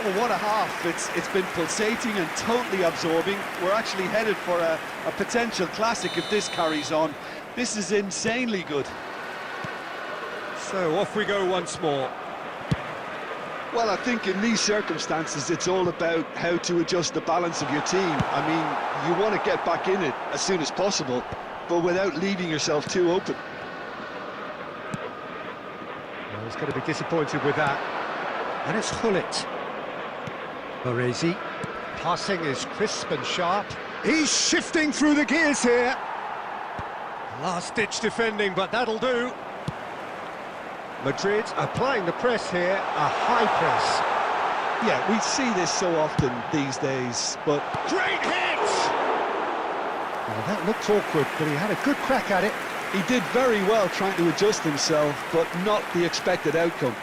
Oh, what a half. It's been pulsating and totally absorbing. We're actually headed for a potential classic if this carries on. This is insanely good. So off we go once more. Well, I think in these circumstances, it's all about how to adjust the balance of your team. I mean, you want to get back in it as soon as possible, but without leaving yourself too open. Well, he's going to be disappointed with that. And it's Hullet. Baresi. Passing is crisp and sharp. He's shifting through the gears here. Last-ditch defending, but that'll do. Madrid applying the press here, a high press. Yeah, we see this so often these days, but Great hit! Well, that looked awkward, but he had a good crack at it. he did very well trying to adjust himself, but not the expected outcome.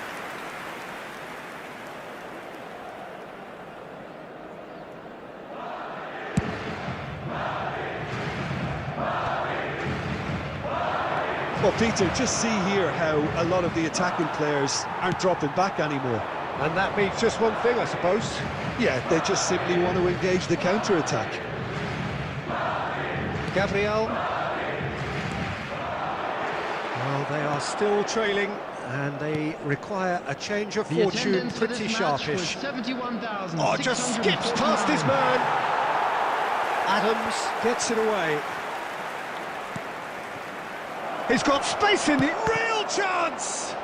Well, Peter, just see here how a lot of the attacking players aren't dropping back anymore. And that means just one thing, I suppose. Yeah, they just simply want to engage the counter-attack. Gabriel. Well, they are still trailing, and they require a change of The fortune, attendance for pretty this match was sharpish. 71,649. Oh, just skips past his man. Adams gets it away. He's got space in the real chance!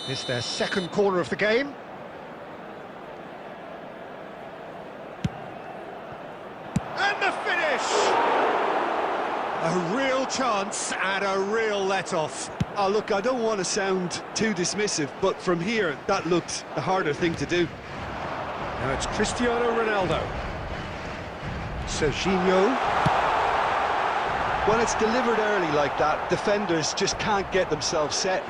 It's their second corner of the game. And the finish! A real chance and a real let-off. Oh, look, I don't want to sound too dismissive, but from here, that looked the harder thing to do. Now it's Cristiano Ronaldo. Serginho. When it's delivered early like that, defenders just can't get themselves set.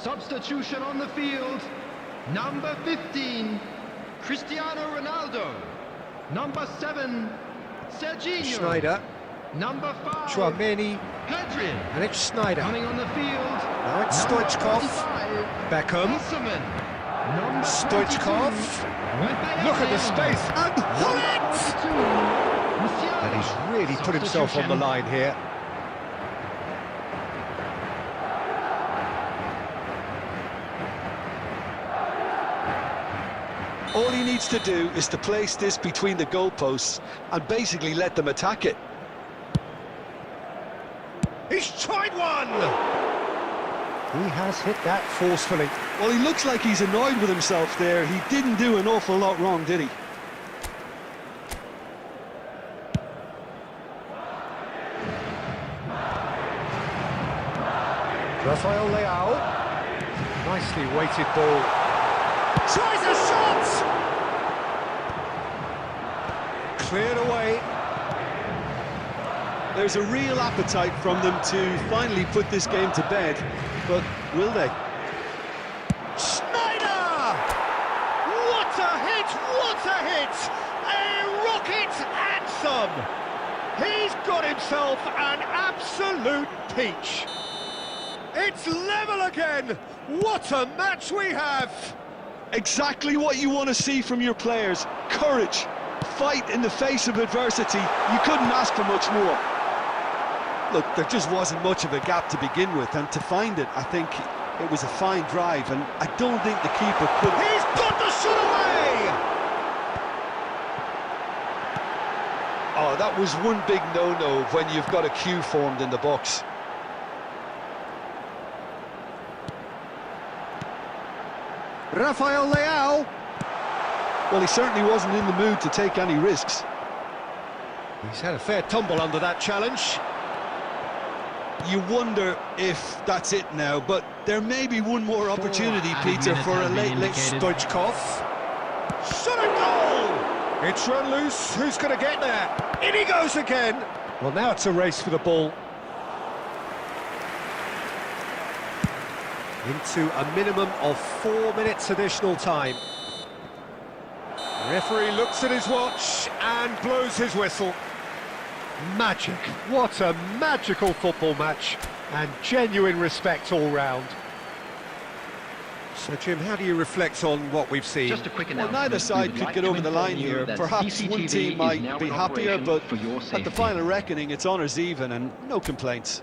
Substitution on the field. Number 15, Cristiano Ronaldo. Number 7, Serginho. Schneider. Number 5, Chouameni. Pedri. And it's Schneider. Coming on the field. Now it's Number Stoichkov. 45, Beckham. Osman. Number Stoichkov. 22, Look at the space. And pull it! 42, Musiala. And he's really put himself on the line here. All he needs to do is to place this between the goalposts and basically let them attack it. He's tried one! He has hit that forcefully. Well, he looks like he's annoyed with himself there. He didn't do an awful lot wrong, did he? Rafael Leao. Nicely weighted ball. Tries a shot! Cleared away. There's a real appetite from them to finally put this game to bed, but will they? Schneider! What a hit! What a hit! A rocket anthem! He's got himself an absolute peach. It's level again! What a match we have! Exactly what you want to see from your players. Courage, fight in the face of adversity. You couldn't ask for much more. Look, there just wasn't much of a gap to begin with, and to find it, I think it was a fine drive, and I don't think the keeper could... He's got the shot away! Oh, that was one big no-no when you've got a queue formed in the box. Rafael Leao. Well, he certainly wasn't in the mood to take any risks. He's had a fair tumble under that challenge. You wonder if that's it now, but there may be one more opportunity, Peter, for a late Stoichkov. Shot a goal! It's run loose. Who's going to get there? In he goes again. Well, now it's a race for the ball. Into a minimum of 4 minutes additional time. The referee looks at his watch and blows his whistle. Magic. What a magical football match. And genuine respect all round. So, Jim, how do you reflect on what we've seen? Just a quick Well, announcement. neither side We would could like get to over the inform line you here. that Perhaps one CCTV team is might now be in happier, operation but for your at the safety. final reckoning, it's honours even and no complaints.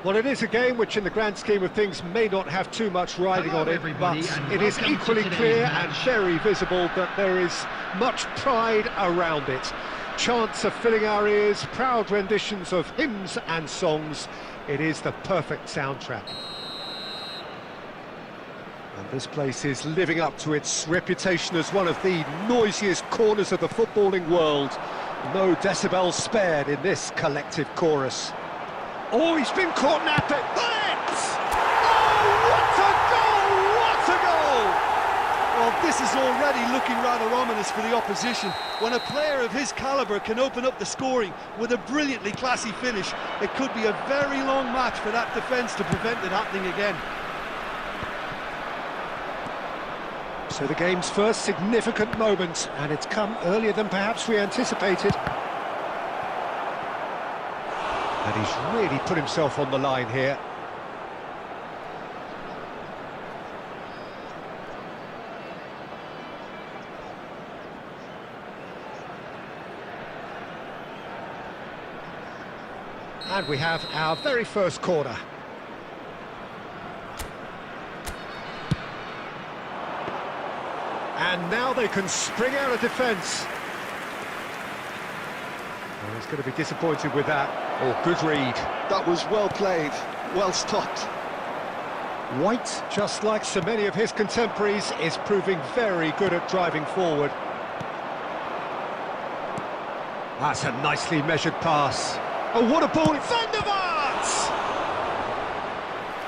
Well, it is a game which, in the grand scheme of things, may not have too much riding Hello, on it, everybody, but and it is welcome to equally today's clear match. and very visible that there is much pride around it. Chants are filling our ears, proud renditions of hymns and songs. It is the perfect soundtrack. And this place is living up to its reputation as one of the noisiest corners of the footballing world. No decibels spared in this collective chorus. Oh, he's been caught napping. Let's! Oh, what a goal! What a goal! Well, this is already looking rather ominous for the opposition. When a player of his calibre can open up the scoring with a brilliantly classy finish, it could be a very long match for that defence to prevent it happening again. So the game's first significant moment, and it's come earlier than perhaps we anticipated. And he's really put himself on the line here. And we have our very first corner. And now they can spring out of defence. Well, he's going to be disappointed with that. Oh, good read. That was well played, well stopped. White, just like so many of his contemporaries, is proving very good at driving forward. That's a nicely measured pass. Oh, what a ball! Van der Vaart!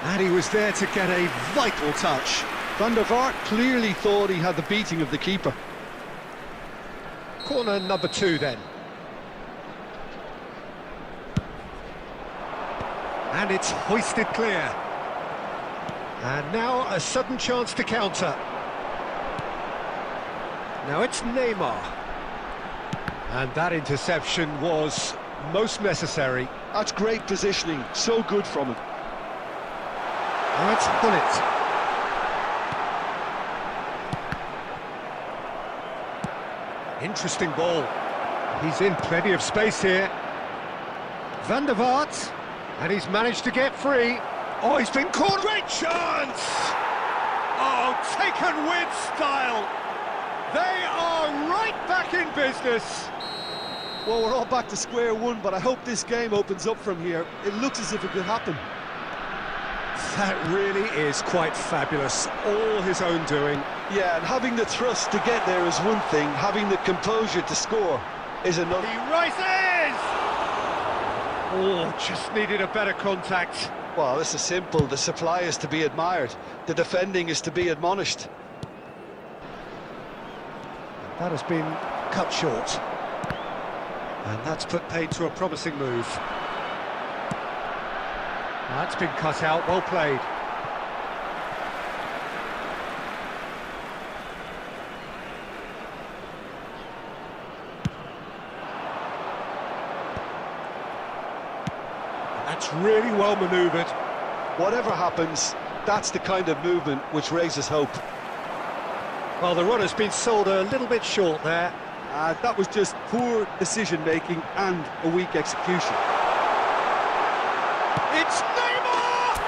And he was there to get a vital touch. Van der Vaart clearly thought he had the beating of the keeper. Corner number 2 then. And it's hoisted clear. And now a sudden chance to counter. Now it's Neymar. And that interception was most necessary. That's great positioning, so good from him. Now it's Bullet. Interesting ball. He's in plenty of space here. Van der Vaart. And he's managed to get free. Oh, he's been caught. Great chance! Oh, taken with style. They are right back in business. Well, we're all back to square one, but I hope this game opens up from here. It looks as if it could happen. That really is quite fabulous. All his own doing. Yeah, and having the thrust to get there is one thing, having the composure to score is another. He rises! Oh, just needed a better contact. Well, this is simple. The supply is to be admired. The defending is to be admonished. That has been cut short. And that's put paid to a promising move. That's been cut out, well played. That's really well manoeuvred. Whatever happens, that's the kind of movement which raises hope. Well, the run has been sold a little bit short there. That was just poor decision-making and a weak execution. It's Neymar!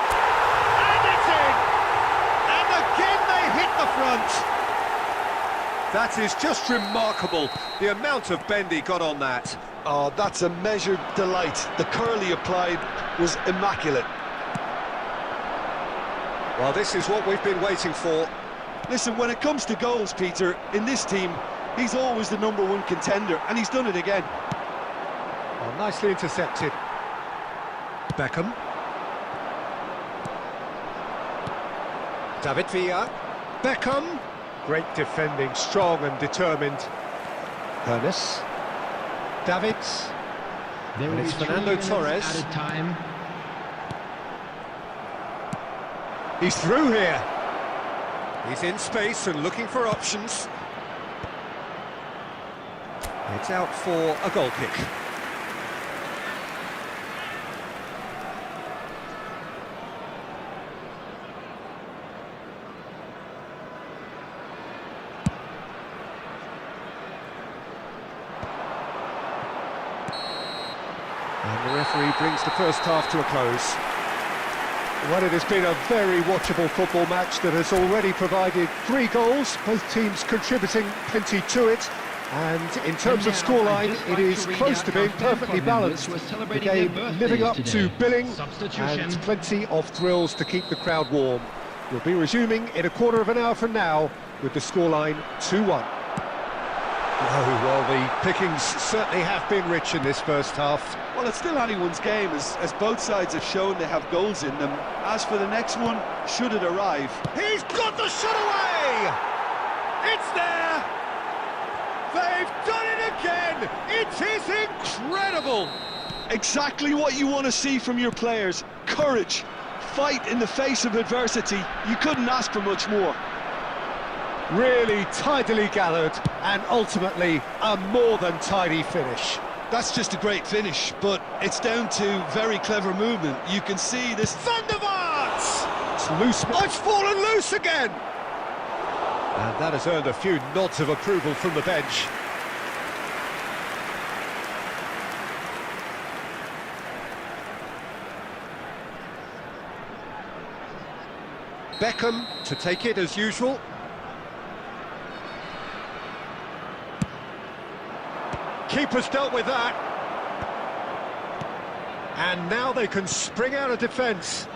And it's in! And again they hit the front! That is just remarkable, the amount of bend he got on that. Oh, that's a measured delight. The curl he applied was immaculate. Well, this is what we've been waiting for. Listen, when it comes to goals, Peter, in this team, he's always the #1 contender, and he's done it again. Oh, nicely intercepted. Beckham. David Villa. Beckham. Great defending, strong and determined. Ernest. Davids. There And will it's be 3 Fernando minutes Torres. Added time. He's through here. He's in space and looking for options. It's out for a goal kick. And the referee brings the first half to a close. Well, it has been a very watchable football match that has already provided 3 goals, both teams contributing plenty to it. And in terms of scoreline, it is close to being perfectly balanced. The game living up to billing and plenty of thrills to keep the crowd warm. We'll be resuming in a quarter of an hour from now with the scoreline 2-1. Oh, well, the pickings certainly have been rich in this first half. Well, it's still anyone's game, as both sides have shown they have goals in them. As for the next one, should it arrive... He's got the shot away! It's there! They've done it again! It is incredible! Exactly what you want to see from your players. Courage, fight in the face of adversity. You couldn't ask for much more. Really tidily gathered, and ultimately a more than tidy finish. That's just a great finish, but it's down to very clever movement. You can see this... Thunderbolts! It's loose. Oh, it's fallen loose again! And that has earned a few nods of approval from the bench. Beckham to take it as usual. Keeper's dealt with that. And now they can spring out of defence.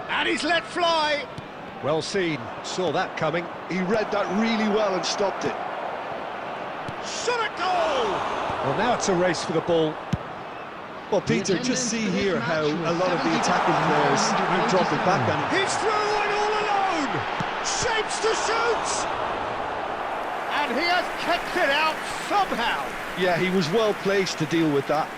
And he's let fly. Well seen, saw that coming. He read that really well and stopped it. Shot at goal! Well, now it's a race for the ball. Well, Peter, just see here how a lot of the attacking players are dropping back on him. He's through and all alone! Shapes to shoot! And he has kept it out somehow. Yeah, he was well placed to deal with that.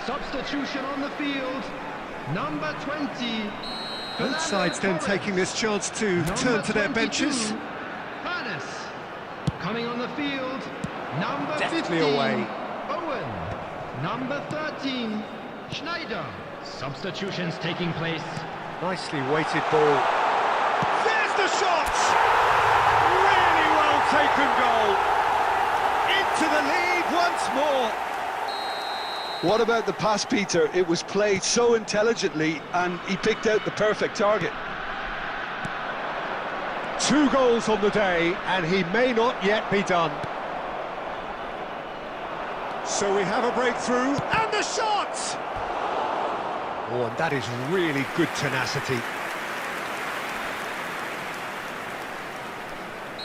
Substitution on the field. Number 20. Both sides then taking this chance to turn to their benches. Hannes. Coming on the field. Number Definitely 15. away. Owen. Number 13. Schneider. Substitutions taking place. Nicely weighted ball. There's the shot! Really well taken goal. Into the lead once more. What about the pass, Peter? It was played so intelligently and he picked out the perfect target. 2 goals on the day, and he may not yet be done. So we have a breakthrough, and the shot! Oh, and that is really good tenacity.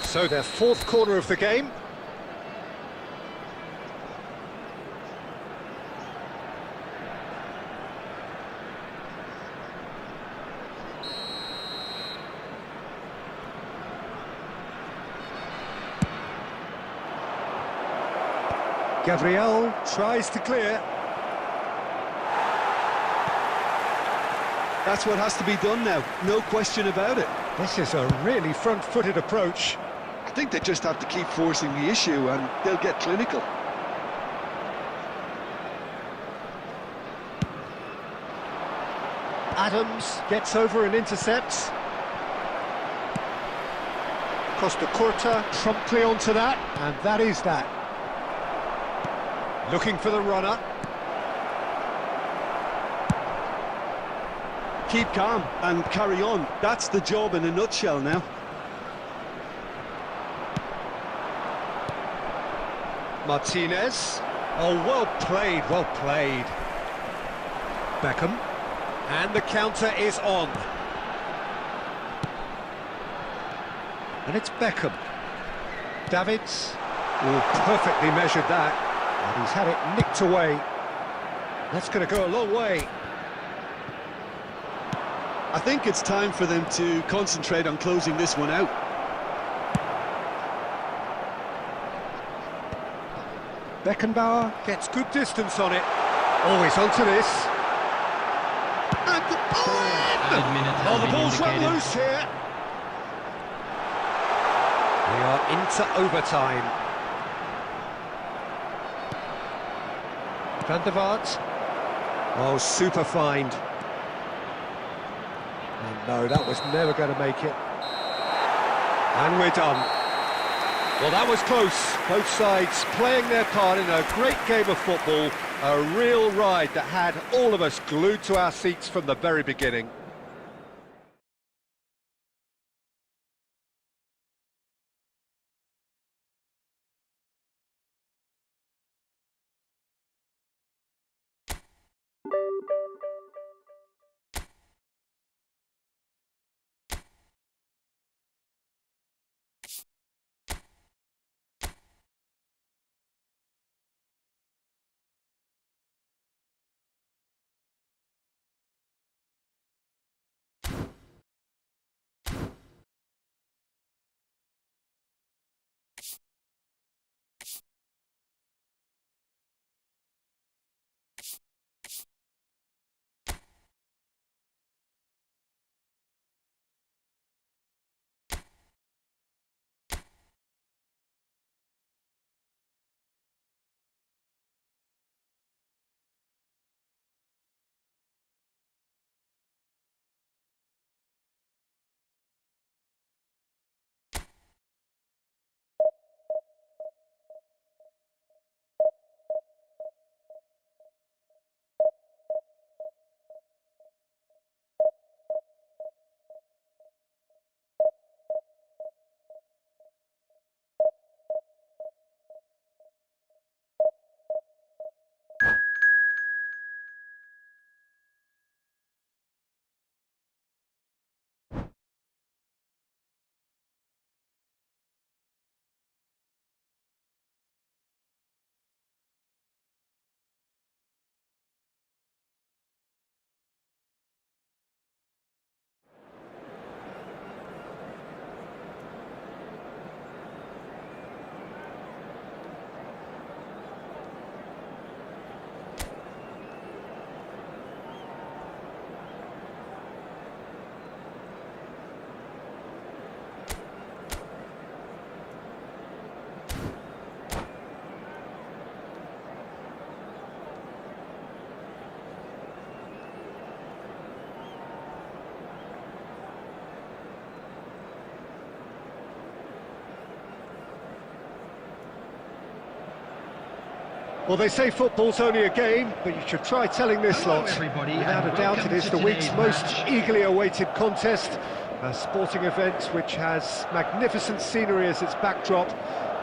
So their 4th corner of the game. Gabriel tries to clear. That's what has to be done now, no question about it. This is a really front-footed approach. I think they just have to keep forcing the issue and they'll get clinical. Adams gets over and intercepts. Costa Curta promptly onto that, and that is that. Looking for the runner. Keep calm and carry on. That's the job in a nutshell now. Martinez. Oh, well played, well played. Beckham. And the counter is on. And it's Beckham. Davids. Oh, perfectly measured that. And he's had it nicked away. That's going to go a long way. I think it's time for them to concentrate on closing this one out. Beckenbauer gets good distance on it. Always onto this. And the oh, the ball's run loose here. We are into overtime. Van der Vaart. Oh, super find. And no, that was never going to make it. And we're done. Well, that was close. Both sides playing their part in a great game of football. A real ride that had all of us glued to our seats from the very beginning. Well, they say football's only a game, but you should try telling this Hello, lot. everybody, Without and a doubt, it welcome is to the week's today's most match. eagerly awaited contest. A sporting event which has magnificent scenery as its backdrop.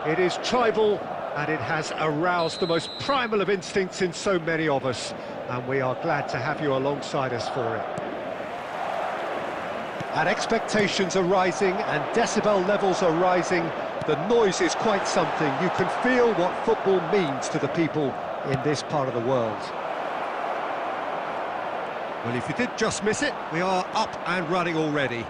It is tribal, and it has aroused the most primal of instincts in so many of us. And we are glad to have you alongside us for it. And expectations are rising, and decibel levels are rising. The noise is quite something. You can feel what football means to the people in this part of the world. Well, if you did just miss it, we are up and running already.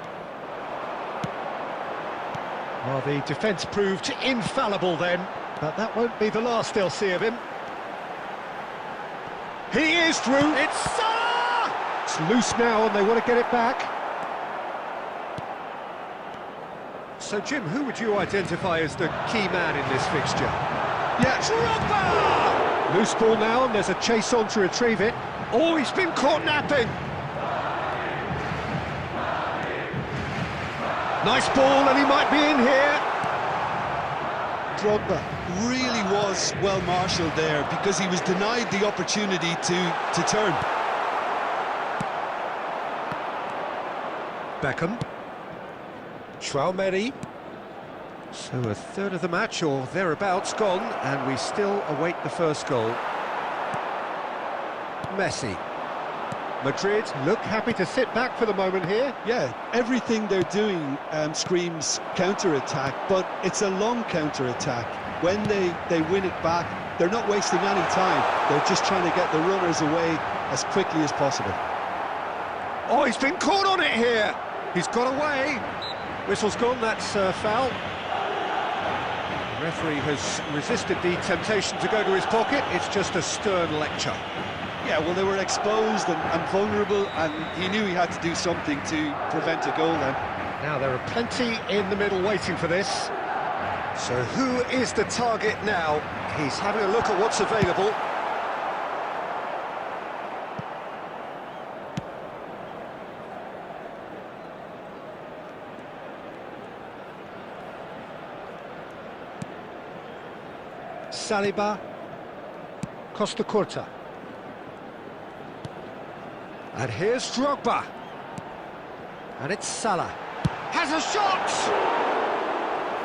Well, the defence proved infallible then, but that won't be the last they'll see of him. He is through. It's Salah! It's loose now, and they want to get it back. So, Jim, who would you identify as the key man in this fixture? Yeah, Drogba! Loose ball now, and there's a chase on to retrieve it. Oh, he's been caught napping! Nice ball, and he might be in here. Drogba really was well marshalled there because he was denied the opportunity to turn. Beckham. Traoré. So a third of the match, or thereabouts, gone, and we still await the first goal. Messi. Madrid look happy to sit back for the moment here. Yeah, everything they're doing screams counter-attack, but it's a long counter-attack. When they win it back, they're not wasting any time. They're just trying to get the runners away as quickly as possible. Oh, he's been caught on it here. He's got away. Whistle's gone, that's foul. The referee has resisted the temptation to go to his pocket. It's just a stern lecture. Yeah, well, they were exposed and vulnerable, and he knew he had to do something to prevent a goal then. Now, there are plenty in the middle waiting for this. So who is the target now? He's having a look at what's available. Saliba. Costa Curta. And here's Drogba. And it's Salah. Has a shot!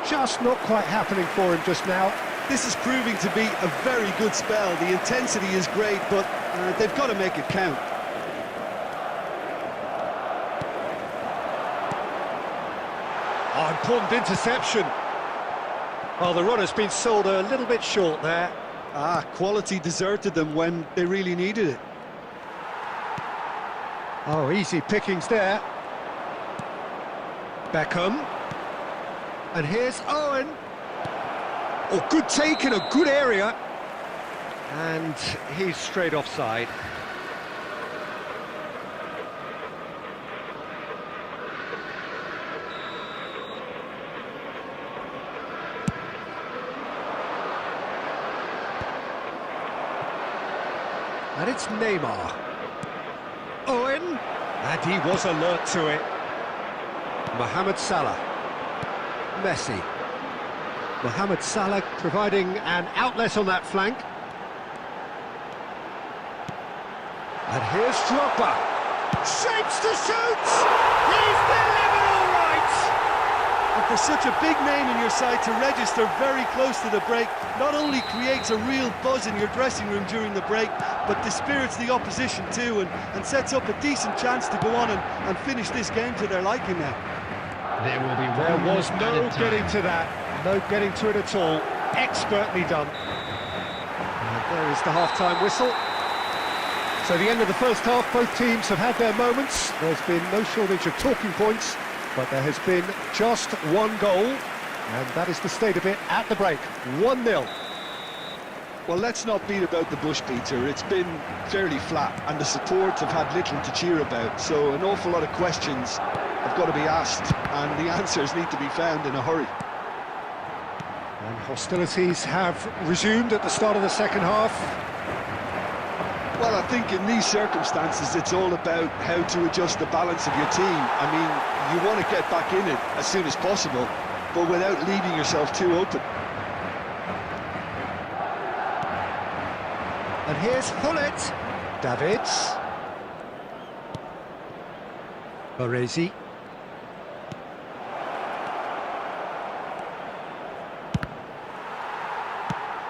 Just not quite happening for him just now. This is proving to be a very good spell. The intensity is great, but they've got to make it count. Oh, important interception. Well, the runner's been sold a little bit short there. Quality deserted them when they really needed it. Oh, easy pickings there. Beckham. And here's Owen. Oh, good take in a good area. And he's straight offside. And it's Neymar. Owen. And he was alert to it. Mohamed Salah. Messi. Mohamed Salah providing an outlet on that flank. And here's Drogba. Shapes to shoot! He's delivered all right! And for such a big name in your side to register very close to the break, not only creates a real buzz in your dressing room during the break, but dispirits the opposition too, and sets up a decent chance to go on and finish this game to their liking now. There will be There one was minute no added time. getting to that, no getting to it at all. Expertly done. And there is the half-time whistle. So the end of the first half, both teams have had their moments. There's been no shortage of talking points, but there has been just one goal, and that is the state of it at the break. 1-0. Well, let's not beat about the bush, Peter. It's been fairly flat, and the support have had little to cheer about, so an awful lot of questions have got to be asked, and the answers need to be found in a hurry. And hostilities have resumed at the start of the second half. Well, I think in these circumstances, it's all about how to adjust the balance of your team. I mean, you want to get back in it as soon as possible, but without leaving yourself too open. And here's Hullet. Davids. Baresi.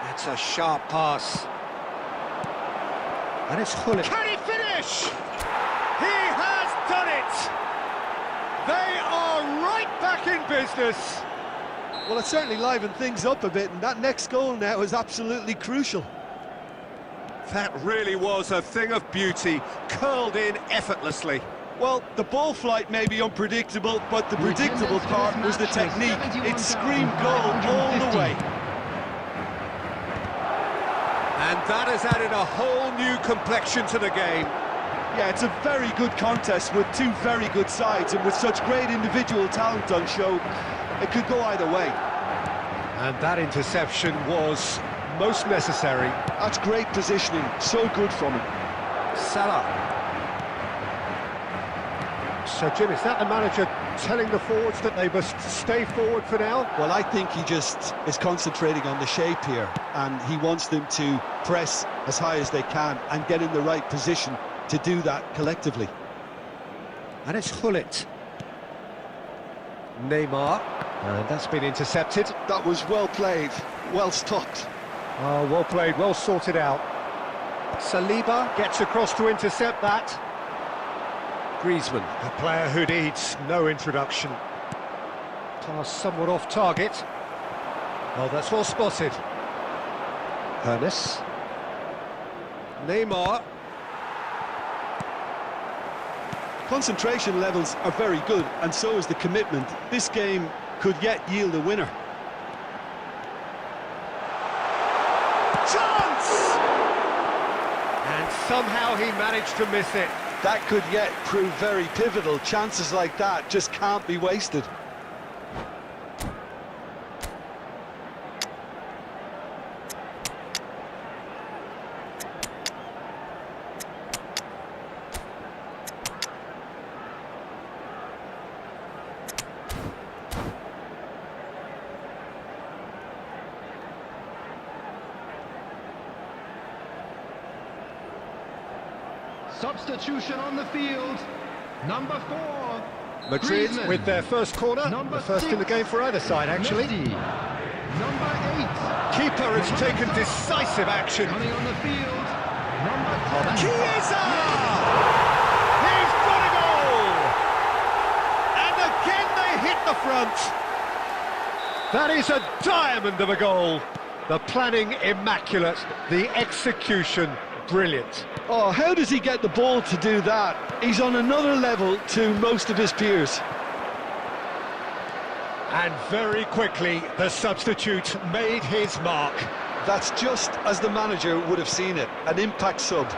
That's a sharp pass. And it's Hullet. Can he finish? He has done it! They are right back in business. Well, it certainly livened things up a bit, and that next goal now is absolutely crucial. That really was a thing of beauty, curled in effortlessly. Well, the ball flight may be unpredictable, but the predictable part was the technique. It screamed goal all the way. And that has added a whole new complexion to the game. Yeah, it's a very good contest with two very good sides, and with such great individual talent on show, it could go either way. And that interception was most necessary. That's great positioning, so good from him. Salah. So, Jim, is that the manager telling the forwards that they must stay forward for now? Well, I think he just is concentrating on the shape here, and he wants them to press as high as they can and get in the right position to do that collectively. And it's Hullet. Neymar. And that's been intercepted. That was well played, well stopped. Oh, well played, well sorted out. Saliba gets across to intercept that. Griezmann, a player who needs no introduction. Pass somewhat off target. Oh, that's well spotted. Ernest. Neymar. Concentration levels are very good, and so is the commitment. This game could yet yield a winner. Chance! And somehow he managed to miss it. That could yet prove very pivotal. Chances like that just can't be wasted. Substitution on the field. Number 4. Madrid Griezmann. with their first corner. Number The first 6. in the game for either side, actually. Messi. Number 8. Keeper has Number taken 7. decisive action. Coming on the field. Number 10. Chiesa! He's got a goal! And again they hit the front. That is a diamond of a goal. The planning immaculate, the execution brilliant. Oh, how does he get the ball to do that? He's on another level to most of his peers. And very quickly, the substitute made his mark. That's just as the manager would have seen it, an impact sub.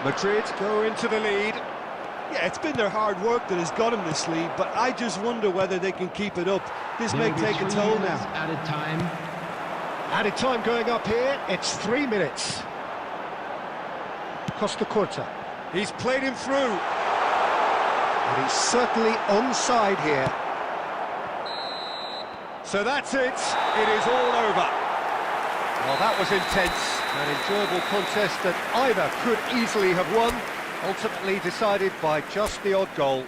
Madrid go into the lead. Yeah, it's been their hard work that has got them this lead, but I just wonder whether they can keep it up. This may take a toll now. Added time. Added time going up here, it's 3 minutes. Costa Curta. He's played him through. And he's certainly onside here. So that's it. It is all over. Well, that was intense. An enjoyable contest that either could easily have won. Ultimately decided by just the odd goal.